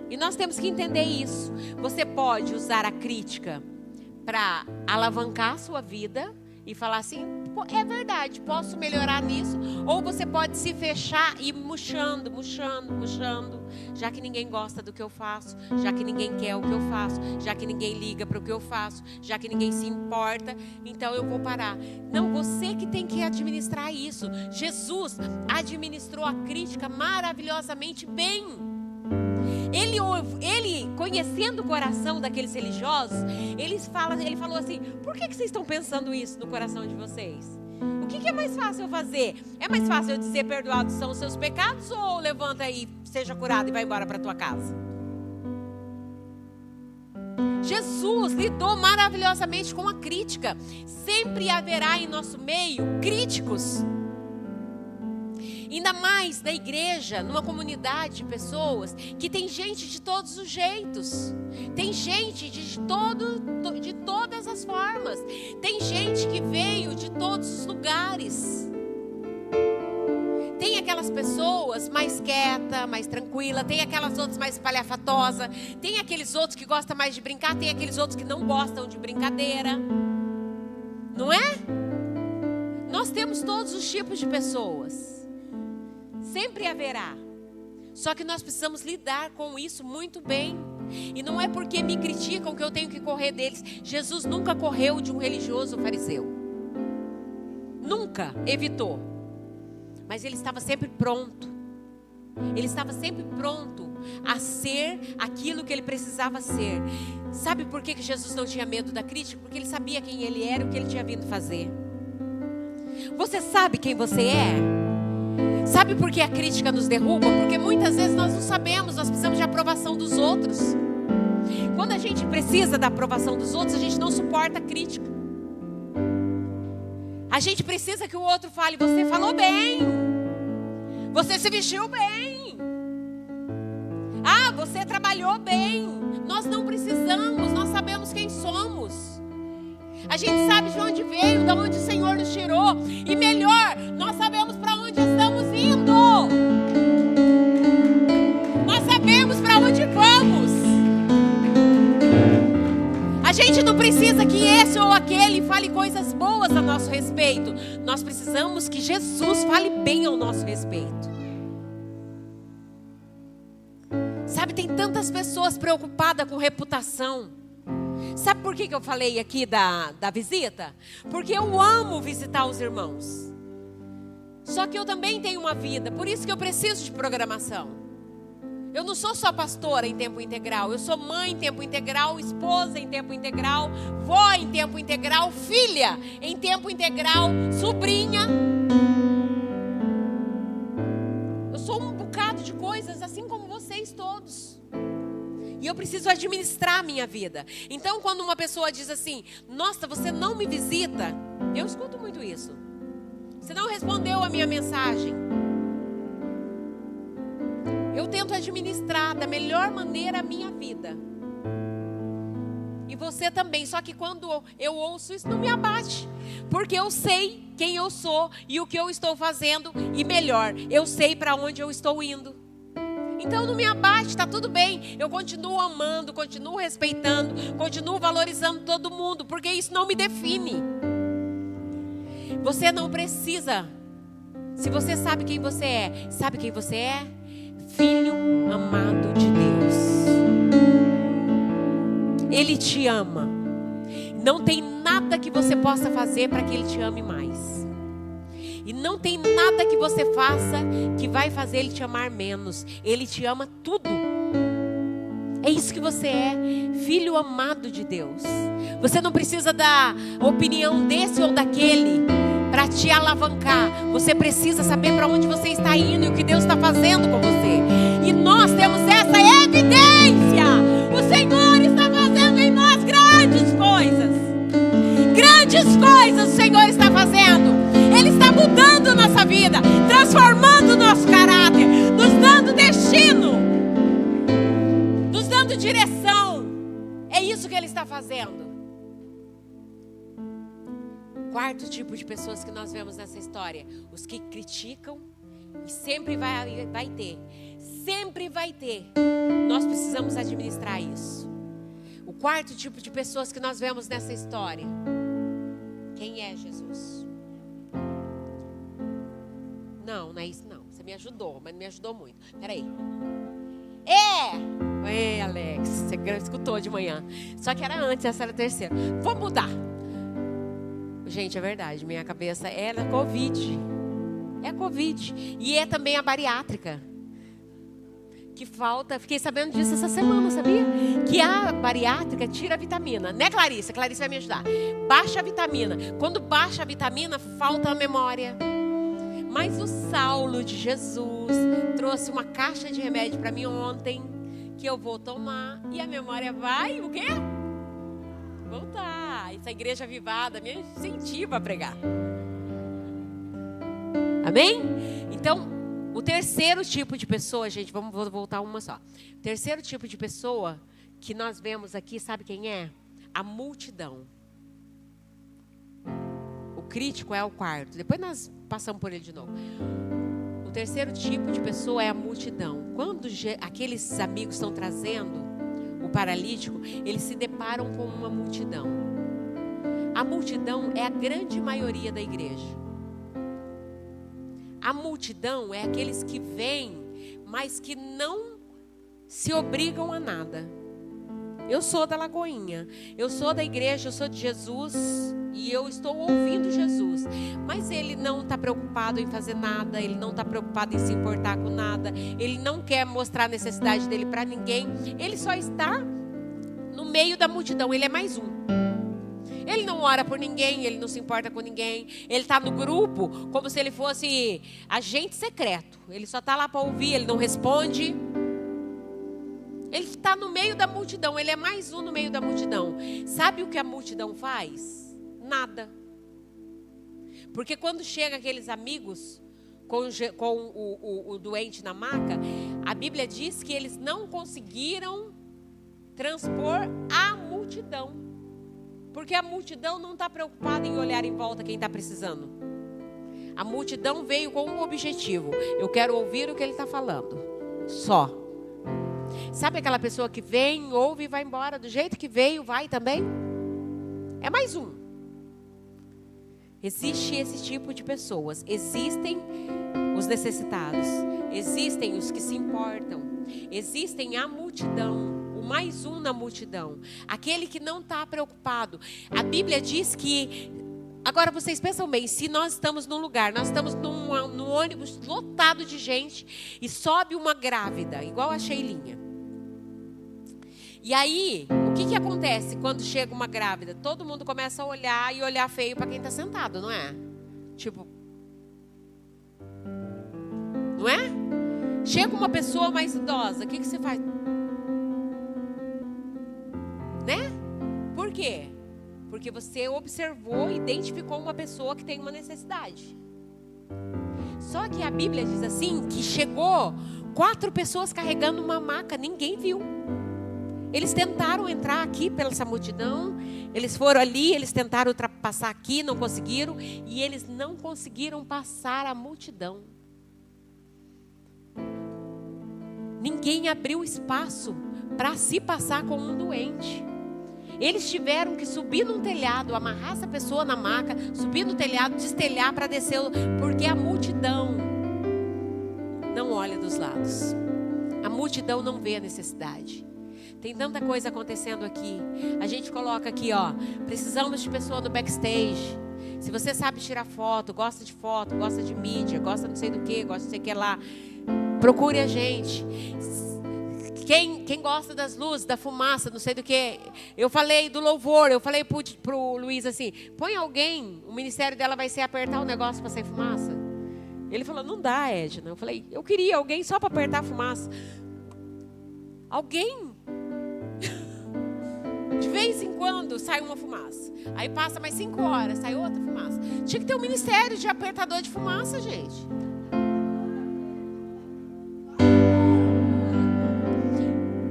E nós temos que entender isso. Você pode usar a crítica para alavancar a sua vida e falar assim, é verdade, posso melhorar nisso. Ou você pode se fechar e ir murchando, já que ninguém gosta do que eu faço, já que ninguém quer o que eu faço, já que ninguém liga para o que eu faço, já que ninguém se importa, então eu vou parar. Não, você que tem que administrar isso. Jesus administrou a crítica maravilhosamente bem. Ele conhecendo o coração daqueles religiosos, ele falou assim: por que vocês estão pensando isso no coração de vocês? O que é mais fácil eu fazer? É mais fácil eu dizer perdoados são os seus pecados, ou levanta aí, seja curado e vai embora para tua casa? Jesus lidou maravilhosamente com a crítica. Sempre haverá em nosso meio críticos. Ainda mais na igreja, numa comunidade de pessoas que tem gente de todos os jeitos. Tem gente de todas as formas. Tem gente que veio de todos os lugares. Tem aquelas pessoas mais quieta, mais tranquila. Tem aquelas outras mais espalhafatosa. Tem aqueles outros que gostam mais de brincar. Tem aqueles outros que não gostam de brincadeira. Não é? Nós temos todos os tipos de pessoas. Sempre haverá. Só que nós precisamos lidar com isso muito bem. E não é porque me criticam que eu tenho que correr deles. Jesus nunca correu de um religioso fariseu. Nunca evitou. Mas ele estava sempre pronto. Ele estava sempre pronto a ser aquilo que ele precisava ser. Sabe por que Jesus não tinha medo da crítica? Porque ele sabia quem ele era e o que ele tinha vindo fazer. Você sabe quem você é? Sabe por que a crítica nos derruba? Porque muitas vezes nós não sabemos, nós precisamos de aprovação dos outros. Quando a gente precisa da aprovação dos outros, a gente não suporta a crítica. A gente precisa que o outro fale: você falou bem, você se vestiu bem, você trabalhou bem. Nós não precisamos, nós sabemos quem somos. A gente sabe de onde veio, de onde o Senhor nos tirou. E melhor, nós sabemos para onde estamos indo. Nós sabemos para onde vamos. A gente não precisa que esse ou aquele fale coisas boas a nosso respeito. Nós precisamos que Jesus fale bem ao nosso respeito. Sabe, tem tantas pessoas preocupadas com reputação. Sabe por que eu falei aqui da visita? Porque eu amo visitar os irmãos. Só que eu também tenho uma vida, por isso que eu preciso de programação. Eu não sou só pastora em tempo integral, eu sou mãe em tempo integral, esposa em tempo integral, vó em tempo integral, filha em tempo integral, sobrinha. Eu sou um bocado de coisas, assim como vocês todos. E eu preciso administrar a minha vida. Então, quando uma pessoa diz assim: nossa, você não me visita, eu escuto muito isso. Você não respondeu a minha mensagem. Eu tento administrar da melhor maneira a minha vida. E você também. Só que quando eu ouço isso, não me abate. Porque eu sei quem eu sou e o que eu estou fazendo. E melhor, eu sei para onde eu estou indo. Então não me abate, está tudo bem. Eu continuo amando, continuo respeitando, continuo valorizando todo mundo, porque isso não me define. Você não precisa. Se você sabe quem você é, sabe quem você é? Filho amado de Deus. Ele te ama. Não tem nada que você possa fazer para que Ele te ame mais. E não tem nada que você faça que vai fazer Ele te amar menos. Ele te ama tudo. É isso que você é, filho amado de Deus. Você não precisa da opinião desse ou daquele para te alavancar. Você precisa saber para onde você está indo e o que Deus está fazendo com você. E nós temos essa evidência. O Senhor está fazendo em nós grandes coisas. Grandes coisas o Senhor está fazendo. Ele está mudando a nossa vida, transformando o nosso caráter, nos dando destino, nos dando direção. É isso que Ele está fazendo. Quarto tipo de pessoas que nós vemos nessa história: os que criticam, e sempre vai ter. Sempre vai ter. Nós precisamos administrar isso. O quarto tipo de pessoas que nós vemos nessa história: quem é Jesus? Não é isso não. Você me ajudou, mas não me ajudou muito. Peraí. Alex, você escutou de manhã. Só que era antes, essa era a terceira. Vamos mudar. Gente, é verdade. Minha cabeça era Covid. É Covid. E é também a bariátrica. que falta, fiquei sabendo disso essa semana, sabia? Que a bariátrica tira a vitamina, né, Clarice? Clarice vai me ajudar. Baixa a vitamina. Quando baixa a vitamina, falta a memória. Mas o Saulo de Jesus trouxe uma caixa de remédio para mim ontem, que eu vou tomar, e a memória vai, o quê? Voltar. Essa igreja avivada me incentiva a pregar. Amém? Então, o terceiro tipo de pessoa, gente, vou voltar uma só. O terceiro tipo de pessoa que nós vemos aqui, sabe quem é? A multidão. O crítico é o quarto. Depois nós passamos por ele de novo. O terceiro tipo de pessoa é a multidão. Quando aqueles amigos estão trazendo o paralítico, eles se deparam com uma multidão. A multidão é a grande maioria da igreja. A multidão é aqueles que vêm, mas que não se obrigam a nada. Eu sou da Lagoinha, eu sou da igreja, eu sou de Jesus e eu estou ouvindo Jesus. Mas ele não está preocupado em fazer nada, ele não está preocupado em se importar com nada, ele não quer mostrar a necessidade dele para ninguém. Ele só está no meio da multidão, ele é mais um. Ele não ora por ninguém, ele não se importa com ninguém. Ele está no grupo como se ele fosse agente secreto. Ele só está lá para ouvir, ele não responde. Ele está no meio da multidão, ele é mais um no meio da multidão. Sabe o que a multidão faz? Nada. Porque quando chega aqueles amigos com o doente na maca, a Bíblia diz que eles não conseguiram transpor a multidão. Porque a multidão não está preocupada em olhar em volta quem está precisando. A multidão veio com um objetivo. Eu quero ouvir o que ele está falando. Só. Sabe aquela pessoa que vem, ouve e vai embora? Do jeito que veio, vai também? É mais um. Existe esse tipo de pessoas. Existem os necessitados. Existem os que se importam. Existem a multidão. Mais um na multidão, aquele que não está preocupado. A Bíblia diz que, agora vocês pensam bem, se nós estamos num lugar, nós estamos num ônibus lotado de gente e sobe uma grávida, igual a Sheilinha. E aí, o que acontece quando chega uma grávida? Todo mundo começa a olhar e olhar feio para quem está sentado, não é? Tipo, não é? Chega uma pessoa mais idosa, o que você faz? Né? Por quê? Porque você observou, identificou uma pessoa que tem uma necessidade. Só que a Bíblia diz assim, que chegou 4 pessoas carregando uma maca, ninguém viu. Eles tentaram entrar aqui pela essa multidão, eles foram ali, eles tentaram ultrapassar aqui, não conseguiram, e eles não conseguiram passar a multidão. Ninguém abriu espaço para se passar com um doente. Eles tiveram que subir num telhado, amarrar essa pessoa na maca, subir no telhado, destelhar para descer, porque a multidão não olha dos lados. A multidão não vê a necessidade. Tem tanta coisa acontecendo aqui. A gente coloca aqui, ó, precisamos de pessoa no backstage. Se você sabe tirar foto, gosta de mídia, gosta não sei do que, gosta não sei o que lá, procure a gente. Quem gosta das luzes, da fumaça, não sei do que. Eu falei do louvor, eu falei pro Luiz assim, põe alguém, o ministério dela vai ser apertar o negócio para sair fumaça. Ele falou, não dá, Edna. Eu falei, eu queria alguém só para apertar a fumaça. Alguém. De vez em quando sai uma fumaça. Aí passa mais 5 horas, sai outra fumaça. Tinha que ter um ministério de apertador de fumaça, gente.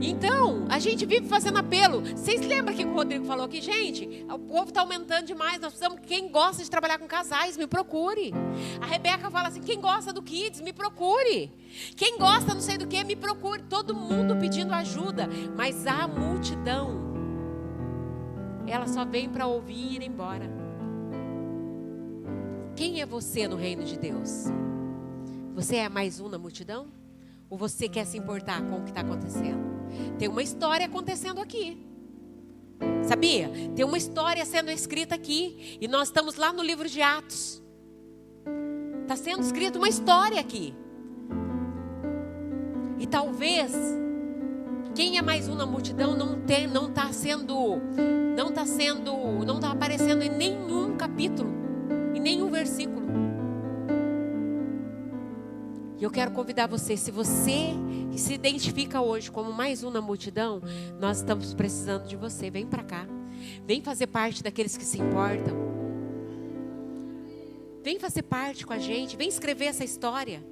Então, a gente vive fazendo apelo. Vocês lembram que o Rodrigo falou aqui? Gente, o povo está aumentando demais. Nós precisamos, quem gosta de trabalhar com casais, me procure. A Rebeca fala assim, quem gosta do Kids, me procure. Quem gosta não sei do que, me procure. Todo mundo pedindo ajuda. Mas a multidão, ela só vem para ouvir e ir embora. Quem é você no reino de Deus? Você é mais um na multidão? Ou você quer se importar com o que está acontecendo? Tem uma história acontecendo aqui. Sabia? Tem uma história sendo escrita aqui. E nós estamos lá no livro de Atos. Está sendo escrita uma história aqui. E talvez quem é mais um na multidão não está aparecendo em nenhum capítulo, em nenhum versículo. E eu quero convidar você, se você se identifica hoje como mais um na multidão, nós estamos precisando de você. Vem para cá. Vem fazer parte daqueles que se importam. Vem fazer parte com a gente. Vem escrever essa história.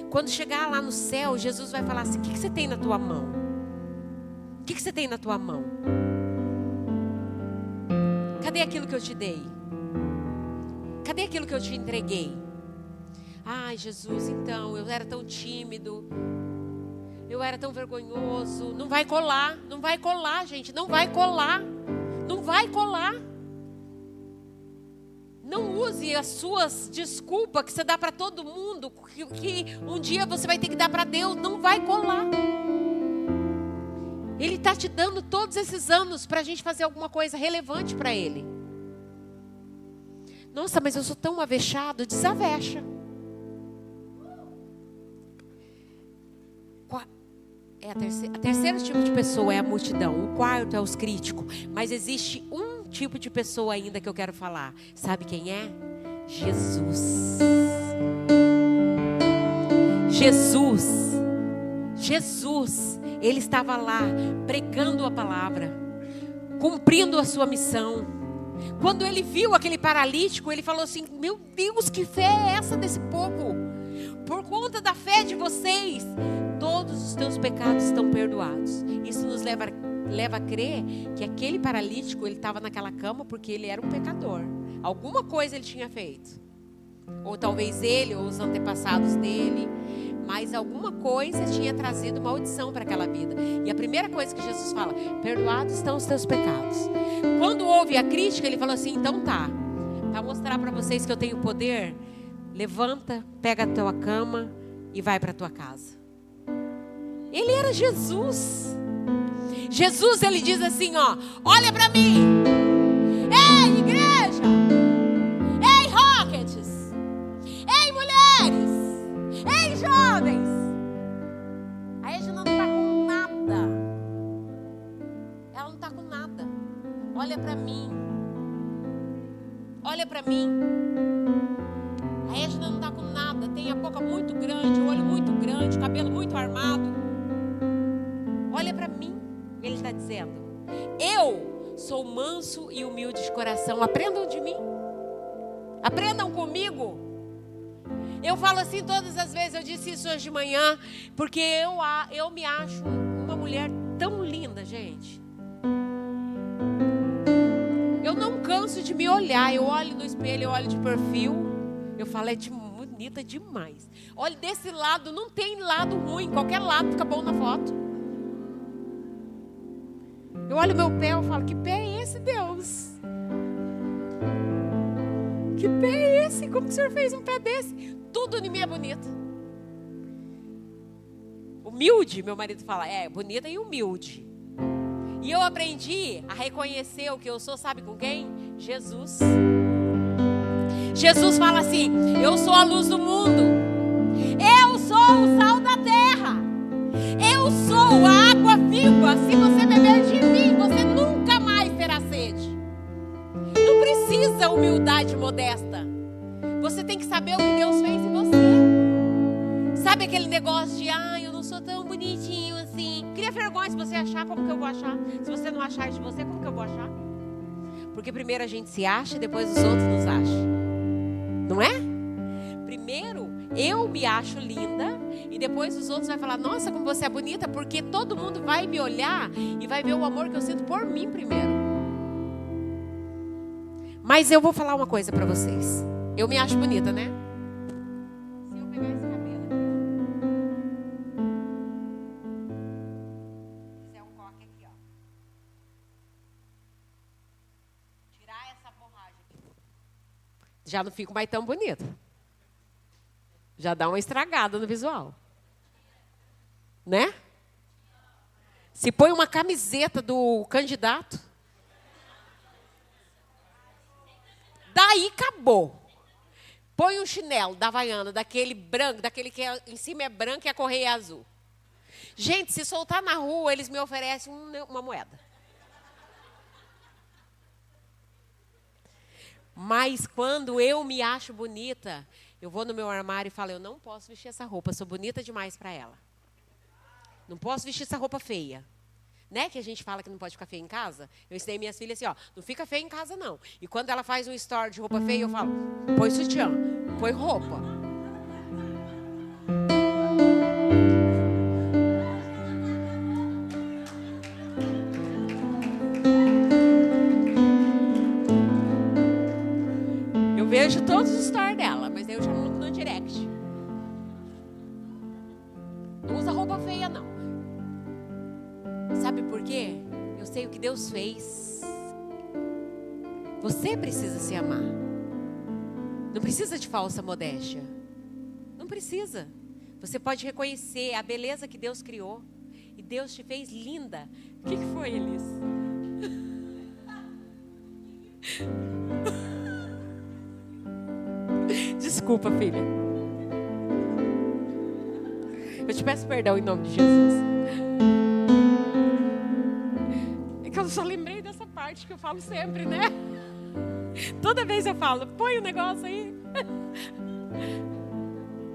Quando chegar lá no céu, Jesus vai falar assim: o que você tem na tua mão? O que você tem na tua mão? Cadê aquilo que eu te dei? Cadê aquilo que eu te entreguei? Ai, Jesus, então, eu era tão tímido, eu era tão vergonhoso. Não vai colar, não vai colar, gente, não vai colar, não vai colar. Não use as suas desculpas que você dá para todo mundo, que um dia você vai ter que dar para Deus, não vai colar. Ele está te dando todos esses anos para a gente fazer alguma coisa relevante para Ele. Nossa, mas eu sou tão avexado, desavexa. A terceiro tipo de pessoa é a multidão. O quarto é os críticos. Mas existe um tipo de pessoa ainda que eu quero falar. Sabe quem é? Jesus. Jesus, ele estava lá pregando a palavra, cumprindo a sua missão. Quando ele viu aquele paralítico, ele falou assim: meu Deus, que fé é essa desse povo? Por conta da fé de vocês, todos os teus pecados estão perdoados. Isso nos leva a crer que aquele paralítico, ele estava naquela cama porque ele era um pecador. Alguma coisa ele tinha feito. Ou talvez ele, ou os antepassados dele. Mas alguma coisa tinha trazido maldição para aquela vida. E a primeira coisa que Jesus fala: perdoados estão os teus pecados. Quando houve a crítica, ele falou assim: então tá, para mostrar para vocês que eu tenho poder, levanta, pega a tua cama e vai para a tua casa. Ele era Jesus. Jesus, ele diz assim, ó: olha para mim. Ei, igreja. Ei, Rockets. Ei, mulheres. Ei, jovens. A Regina não está com nada. Ela não está com nada. Olha para mim. Olha para mim. A Regina não está com nada. Tem a boca muito grande, o olho muito grande, o cabelo muito armado. Olha para mim. Ele está dizendo: eu sou manso e humilde de coração. Aprendam de mim. Aprendam comigo. Eu falo assim todas as vezes. Eu disse isso hoje de manhã, porque eu me acho uma mulher tão linda, gente. Eu não canso de me olhar. Eu olho no espelho, eu olho de perfil. Eu falo: é bonita demais. Olha, desse lado não tem lado ruim. Qualquer lado fica bom na foto. Eu olho meu pé, eu falo: que pé é esse, Deus? Que pé é esse? Como que o Senhor fez um pé desse? Tudo em mim é bonito. Humilde, meu marido fala, é bonita e humilde. E eu aprendi a reconhecer o que eu sou, sabe com quem? Jesus. Jesus fala assim: eu sou a luz do mundo. Eu sou o sal da terra. Eu sou a água viva. Se você beber de mim, você nunca mais terá sede. Não precisa humildade modesta. Você tem que saber o que Deus fez em você. Sabe aquele negócio de: eu não sou tão bonitinho assim. Cria vergonha. Se você achar, como que eu vou achar? Se você não achar de você, como que eu vou achar? Porque primeiro a gente se acha e depois os outros nos acham. Não é? Primeiro eu me acho linda e depois os outros vão falar: nossa, como você é bonita. Porque todo mundo vai me olhar e vai ver o amor que eu sinto por mim primeiro. Mas eu vou falar uma coisa pra vocês. Eu me acho bonita, né? Se eu pegar esse cabelo aqui, ó. Fizer um coque aqui, ó. Tirar essa borragem aqui. Já não fico mais tão bonita. Já dá uma estragada no visual. Né? Se põe uma camiseta do candidato, daí acabou. Põe um chinelo da Havaiana, daquele branco, daquele que em cima é branco e a correia é azul. Gente, se soltar na rua, eles me oferecem uma moeda. Mas quando eu me acho bonita, eu vou no meu armário e falo, eu não posso vestir essa roupa, sou bonita demais para ela. Não posso vestir essa roupa feia. Né, que a gente fala que não pode ficar feia em casa? Eu ensinei minhas filhas assim, ó, não fica feia em casa não. E quando ela faz um store de roupa feia, eu falo, põe sutiã, põe roupa. Eu vejo todos os stories dela, mas eu já mando no direct. Não usa roupa feia não. Sabe por quê? Eu sei o que Deus fez. Você precisa se amar. Não precisa de falsa modéstia. Não precisa. Você pode reconhecer a beleza que Deus criou. E Deus te fez linda. O que foi, Elis? Desculpa, filha. Eu te peço perdão em nome de Jesus. Eu só lembrei dessa parte que eu falo sempre, né? Toda vez eu falo, põe o negócio aí.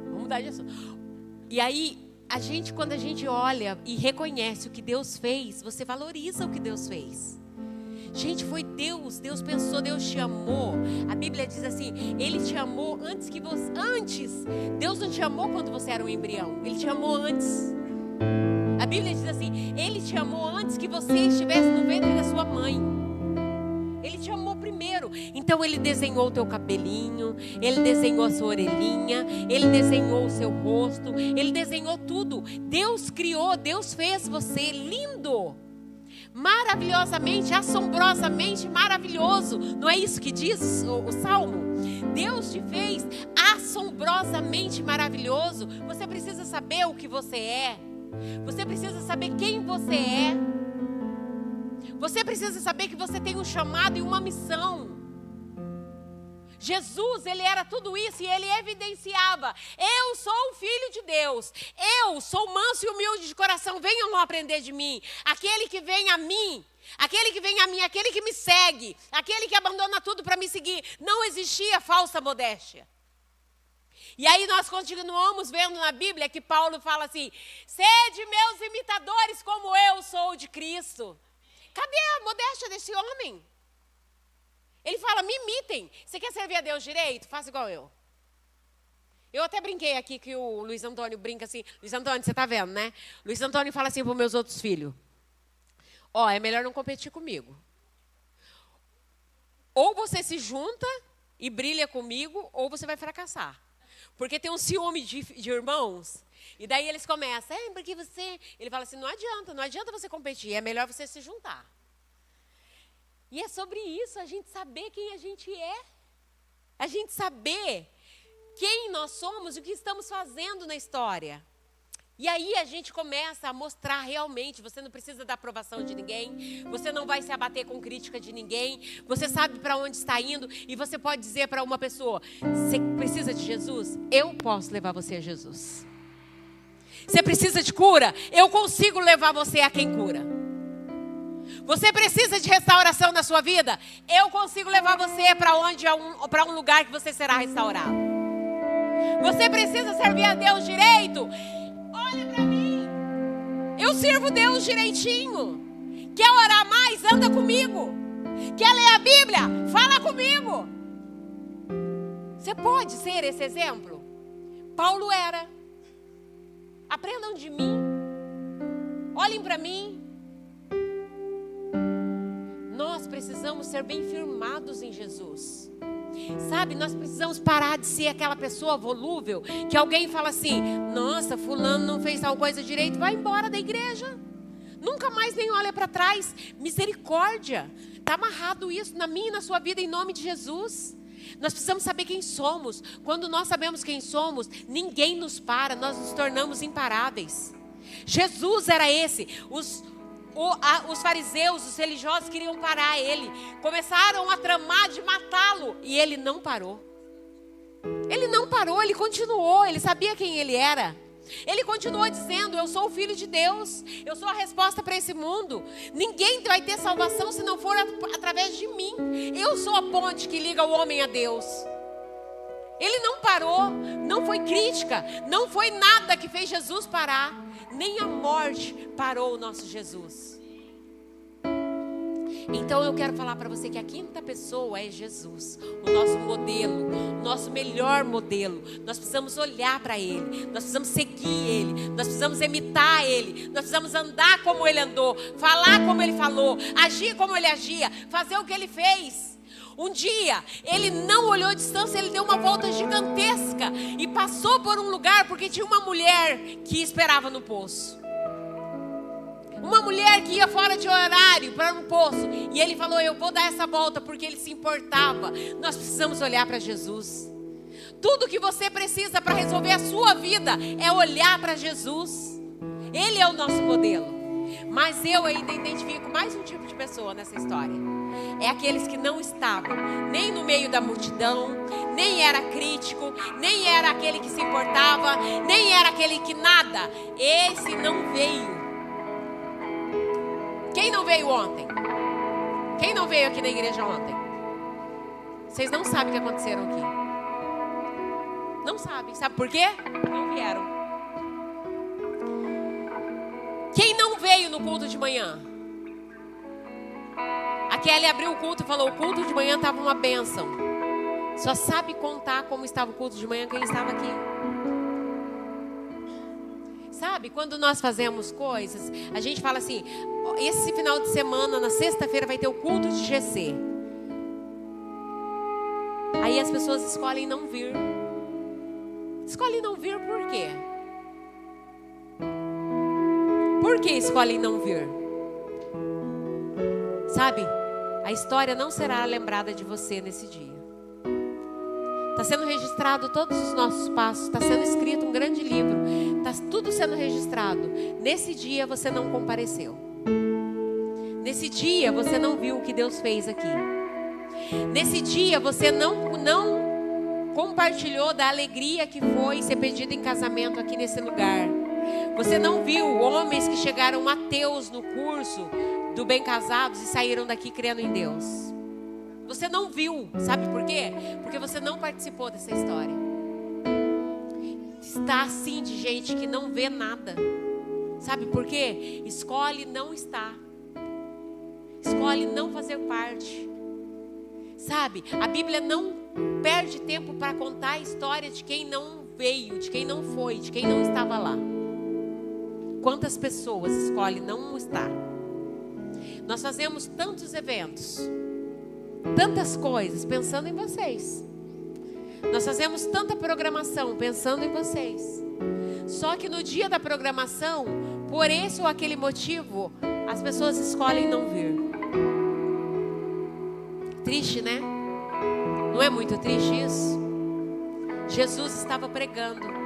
Vamos mudar de assunto. E aí, quando a gente olha e reconhece o que Deus fez, você valoriza o que Deus fez. Gente, foi Deus. Deus pensou, Deus te amou. A Bíblia diz assim, Ele te amou antes que você... Antes. Deus não te amou quando você era um embrião. Ele te amou antes. A Bíblia diz assim, Ele te amou antes que você estivesse no ventre da sua mãe. Ele te amou primeiro. Então Ele desenhou o teu cabelinho, Ele desenhou a sua orelhinha, Ele desenhou o seu rosto, Ele desenhou tudo. Deus criou, Deus fez você lindo. Maravilhosamente, assombrosamente maravilhoso. Não é isso que diz o Salmo? Deus te fez assombrosamente maravilhoso. Você precisa saber o que você é. Você precisa saber quem você é. Você precisa saber que você tem um chamado e uma missão. Jesus, Ele era tudo isso e Ele evidenciava. Eu sou o Filho de Deus. Eu sou manso e humilde de coração. Venham aprender de mim. Aquele que vem a mim, aquele que me segue, aquele que abandona tudo para me seguir. Não existia falsa modéstia. E aí nós continuamos vendo na Bíblia que Paulo fala assim, sede meus imitadores como eu sou de Cristo. Cadê a modéstia desse homem? Ele fala, me imitem. Você quer servir a Deus direito? Faça igual eu. Eu até brinquei aqui que o Luiz Antônio brinca assim. Luiz Antônio, você tá vendo, né? Luiz Antônio fala assim para os meus outros filhos. Ó, é melhor não competir comigo. Ou você se junta e brilha comigo, ou você vai fracassar. Porque tem um ciúme de irmãos. E daí eles começam, porque você... Ele fala assim, não adianta você competir, é melhor você se juntar. E é sobre isso, a gente saber quem a gente é. A gente saber quem nós somos e o que estamos fazendo na história. E aí a gente começa a mostrar realmente, você não precisa da aprovação de ninguém, você não vai se abater com crítica de ninguém, você sabe para onde está indo e você pode dizer para uma pessoa, você precisa de Jesus? Eu posso levar você a Jesus. Você precisa de cura? Eu consigo levar você a quem cura. Você precisa de restauração na sua vida? Eu consigo levar você para um lugar que você será restaurado. Você precisa servir a Deus direito? Olha para mim. Eu sirvo Deus direitinho. Quer orar mais? Anda comigo. Quer ler a Bíblia? Fala comigo. Você pode ser esse exemplo? Paulo era. Aprendam de mim. Olhem para mim. Nós precisamos ser bem firmados em Jesus. Sabe, nós precisamos parar de ser aquela pessoa volúvel que alguém fala assim, nossa, fulano não fez tal coisa direito, vai embora da igreja. Nunca mais nem olha para trás. Misericórdia. Está amarrado isso na minha e na sua vida em nome de Jesus. Nós precisamos saber quem somos. Quando nós sabemos quem somos, ninguém nos para, nós nos tornamos imparáveis. Jesus era esse. Os fariseus, os religiosos queriam parar ele. Começaram a tramar de matá-lo. E ele não parou. Ele não parou, ele continuou. Ele sabia quem ele era. Ele continuou dizendo: eu sou o Filho de Deus, eu sou a resposta para esse mundo. Ninguém vai ter salvação se não for através de mim. Eu sou a ponte que liga o homem a Deus. Ele não parou, não foi crítica, não foi nada que fez Jesus parar. Nem a morte parou o nosso Jesus. Então eu quero falar para você que a quinta pessoa é Jesus, o nosso modelo, o nosso melhor modelo. Nós precisamos olhar para Ele, nós precisamos seguir Ele, nós precisamos imitar Ele, nós precisamos andar como Ele andou, falar como Ele falou, agir como Ele agia, fazer o que Ele fez. Um dia, Ele não olhou a distância, Ele deu uma volta gigantesca e passou por um lugar porque tinha uma mulher que esperava no poço. Uma mulher que ia fora de horário para um poço. E Ele falou: eu vou dar essa volta, porque Ele se importava. Nós precisamos olhar para Jesus. Tudo que você precisa para resolver a sua vida é olhar para Jesus. Ele é o nosso modelo. Mas eu ainda identifico mais um tipo de pessoa nessa história. É aqueles que não estavam nem no meio da multidão, nem era crítico, nem era aquele que se importava, nem era aquele que nada. Esse não veio. Quem não veio ontem? Quem não veio aqui na igreja ontem? Vocês não sabem o que aconteceram aqui. Não sabem. Sabe por quê? Não vieram. Quem não veio no culto de manhã? A Kelly abriu o culto e falou: o culto de manhã estava uma bênção. Só sabe contar como estava o culto de manhã quem estava aqui. Sabe, quando nós fazemos coisas, a gente fala assim: esse final de semana, na sexta-feira, vai ter o culto de GC. Aí as pessoas escolhem não vir. Escolhem não vir por quê? Por que escolhem não vir? Sabe, a história não será lembrada de você nesse dia. Está sendo registrado todos os nossos passos. Está sendo escrito um grande livro. Está tudo sendo registrado. Nesse dia você não compareceu. Nesse dia você não viu o que Deus fez aqui. Nesse dia você não compartilhou da alegria que foi ser pedido em casamento aqui nesse lugar. Você não viu homens que chegaram ateus no curso do Bem Casados e saíram daqui crendo em Deus. Você não viu, sabe por quê? Porque você não participou dessa história. Está assim de gente que não vê nada. Sabe por quê? Escolhe não estar. Escolhe não fazer parte. Sabe, a Bíblia não perde tempo para contar a história de quem não veio, de quem não foi, de quem não estava lá. Quantas pessoas escolhem não estar? Nós fazemos tantos eventos, tantas coisas pensando em vocês. Nós fazemos tanta programação pensando em vocês. Só que no dia da programação, por esse ou aquele motivo, as pessoas escolhem não vir. Triste, né? Não é muito triste isso? Jesus estava pregando.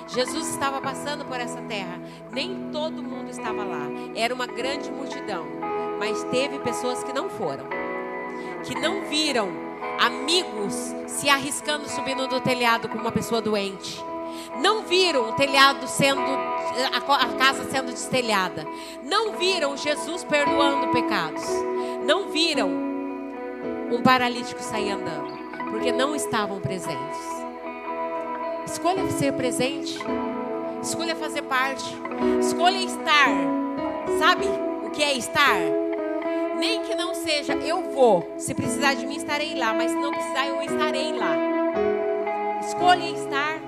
Jesus estava passando por essa terra. Nem todo mundo estava lá. Era uma grande multidão. Mas teve pessoas que não foram. Que não viram amigos se arriscando subindo do telhado com uma pessoa doente. Não viram o telhado a casa sendo destelhada. Não viram Jesus perdoando pecados. Não viram um paralítico sair andando. Porque não estavam presentes. Escolha ser presente. Escolha fazer parte. Escolha estar. Sabe o que é estar? Nem que não seja, eu vou. Se precisar de mim, estarei lá. Mas se não precisar, eu estarei lá. Escolha estar.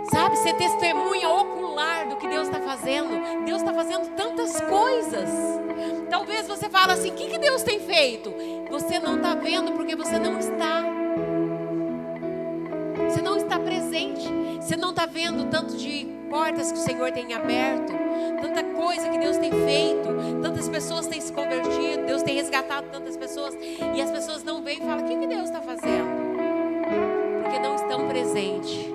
Sabe, ser testemunha ocular do que Deus está fazendo. Deus está fazendo tantas coisas. Talvez você fale assim: o que Deus tem feito? Você não está vendo porque você não está. Você não está presente. Você não está vendo tanto de portas que o Senhor tem aberto. Tanta coisa que Deus tem feito. Tantas pessoas têm se convertido. Deus tem resgatado tantas pessoas. E as pessoas não veem e falam: o que Deus está fazendo? Porque não estão presentes.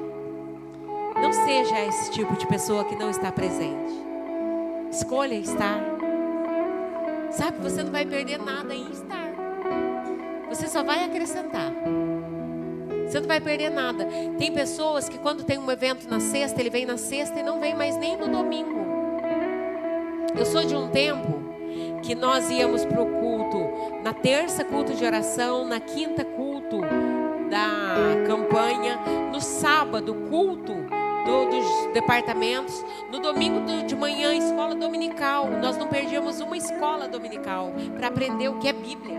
Não seja esse tipo de pessoa que não está presente. Escolha estar. Sabe, você não vai perder nada em estar. Você só vai acrescentar. Você não vai perder nada. Tem pessoas que quando tem um evento na sexta, ele vem na sexta e não vem mais nem no domingo. Eu sou de um tempo que nós íamos para o culto, na terça culto de oração, na quinta culto da campanha, no sábado culto dos departamentos, no domingo de manhã escola dominical. Nós não perdíamos uma escola dominical para aprender o que é Bíblia.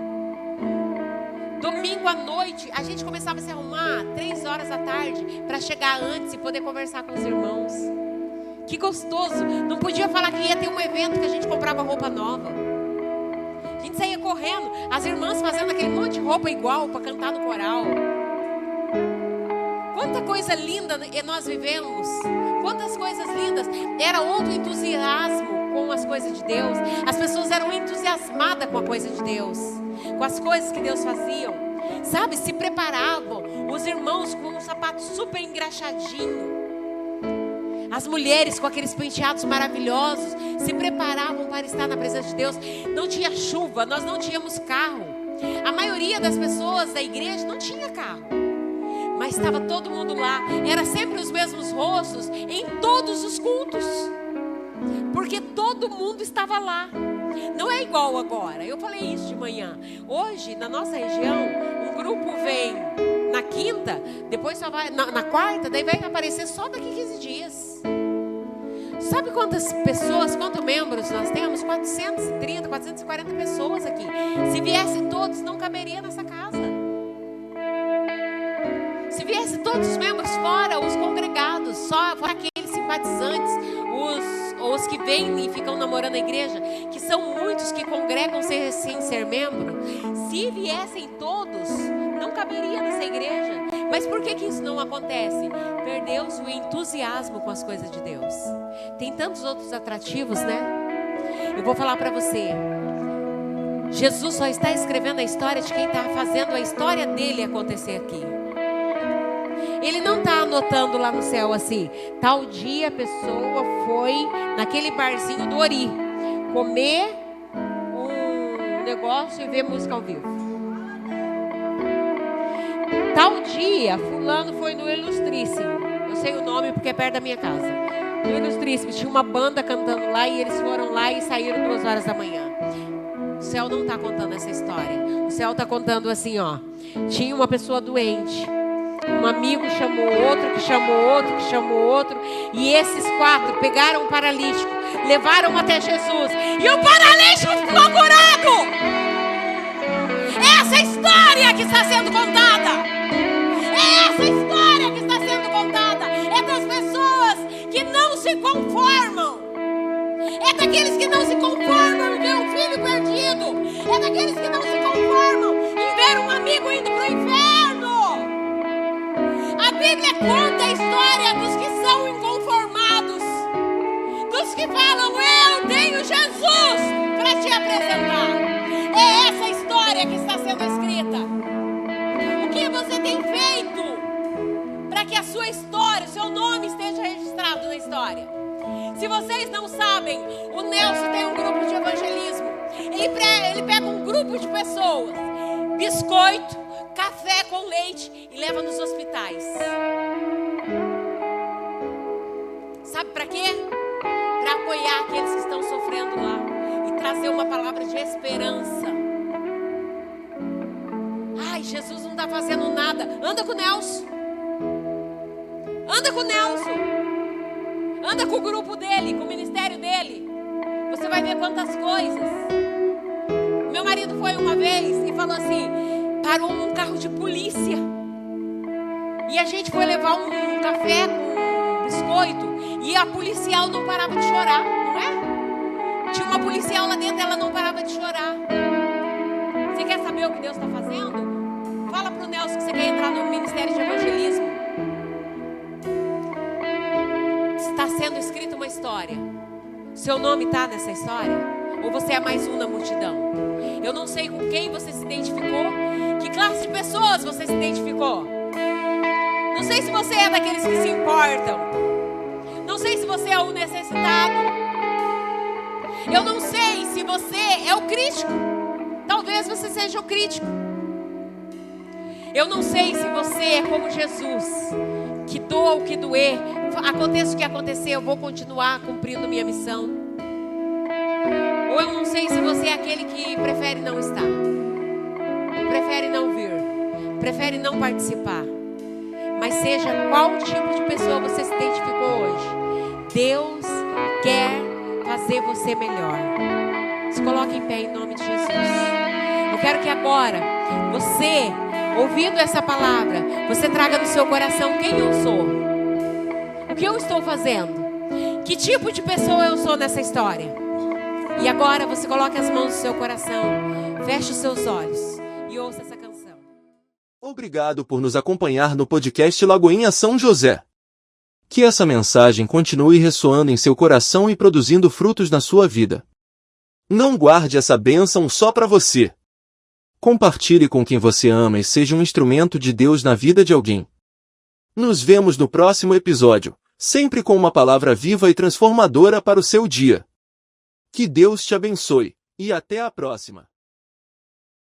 Domingo à noite a gente começava a se arrumar 3 horas da tarde para chegar antes e poder conversar com os irmãos. Que gostoso! Não podia falar que ia ter um evento que a gente comprava roupa nova. A gente saía correndo, as irmãs fazendo aquele monte de roupa igual para cantar no coral. Quanta coisa linda nós vivemos. Quantas coisas lindas. Era outro entusiasmo com as coisas de Deus. As pessoas eram entusiasmadas com a coisa de Deus, com as coisas que Deus faziam. Sabe, se preparavam. Os irmãos com um sapato super engraxadinho. As mulheres com aqueles penteados maravilhosos se preparavam para estar na presença de Deus. Não tinha chuva, nós não tínhamos carro. A maioria das pessoas da igreja não tinha carro, mas estava todo mundo lá. Era sempre os mesmos rostos em todos os cultos, porque todo mundo estava lá. Não é igual agora. Eu falei isso de manhã. Hoje, na nossa região, um grupo vem na quinta, depois só vai na quarta, daí vai aparecer só daqui 15 dias. Sabe quantas pessoas, quantos membros nós temos? 430, 440 pessoas aqui. Se viessem todos, não caberia nessa casa. Se viessem todos os membros fora, os congregados, só fora aqueles simpatizantes, os que vêm e ficam namorando a igreja, que são muitos que congregam sem ser membro. Se viessem todos, não caberia nessa igreja. Mas por que isso não acontece? Perdeu-se o entusiasmo com as coisas de Deus. Tem tantos outros atrativos, né? Eu vou falar para você. Jesus só está escrevendo a história de quem está fazendo a história dele acontecer aqui. Ele não está anotando lá no céu assim: tal dia a pessoa foi naquele barzinho do Ori comer um negócio e ver música ao vivo. Tal dia fulano foi no Ilustríssimo. Eu sei o nome porque é perto da minha casa. No Ilustríssimo tinha uma banda cantando lá e eles foram lá e saíram 2 horas da manhã. O céu não está contando essa história. O céu está contando assim, ó: tinha uma pessoa doente, um amigo chamou outro, que chamou outro, que chamou outro, e esses 4 pegaram um paralítico, levaram até Jesus, e o paralítico ficou curado. Essa é a história que está sendo contada. É essa história que está sendo contada. É das pessoas que não se conformam. É daqueles que não se conformam em ver um filho perdido. É daqueles que não se conformam em ver um amigo indo para o inferno. A Bíblia conta a história dos que são inconformados, dos que falam: eu tenho Jesus para te apresentar. É essa história que está sendo escrita. O que você tem feito para que a sua história, o seu nome esteja registrado na história? Se vocês não sabem, o Nelson tem um grupo de evangelismo. Ele pega um grupo de pessoas, biscoito, café com leite, e leva nos hospitais. Sabe para quê? Para apoiar aqueles que estão sofrendo lá e trazer uma palavra de esperança. Ai, Jesus não está fazendo nada. Anda com o Nelson. Anda com o Nelson. Anda com o grupo dele, com o ministério dele. Você vai ver quantas coisas. Meu marido foi uma vez e falou assim: parou um carro de polícia. E a gente foi levar um café com biscoito. E a policial não parava de chorar, não é? Tinha uma policial lá dentro, ela não parava de chorar. Você quer saber o que Deus está fazendo? Fala para o Nelson que você quer entrar no ministério de evangelismo. Está sendo escrita uma história. Seu nome está nessa história? Ou você é mais um na multidão? Eu não sei com quem você se identificou. Que classe de pessoas você se identificou? Não sei se você é daqueles que se importam. Não sei se você é o necessitado. Eu não sei se você é o crítico. Talvez você seja o crítico. Eu não sei se você é como Jesus, que doa o que doer, aconteça o que acontecer, eu vou continuar cumprindo minha missão. Ou eu não sei se você é aquele que prefere não estar, prefere não vir, prefere não participar. Mas seja qual tipo de pessoa você se identificou hoje, Deus quer fazer você melhor. Se coloque em pé em nome de Jesus. Eu quero que agora você, ouvindo essa palavra, você traga no seu coração quem eu sou, o que eu estou fazendo, que tipo de pessoa eu sou nessa história. E agora você coloca as mãos no seu coração, feche os seus olhos e ouça essa canção. Obrigado por nos acompanhar no podcast Lagoinha São José. Que essa mensagem continue ressoando em seu coração e produzindo frutos na sua vida. Não guarde essa bênção só para você. Compartilhe com quem você ama e seja um instrumento de Deus na vida de alguém. Nos vemos no próximo episódio, sempre com uma palavra viva e transformadora para o seu dia. Que Deus te abençoe, e até a próxima.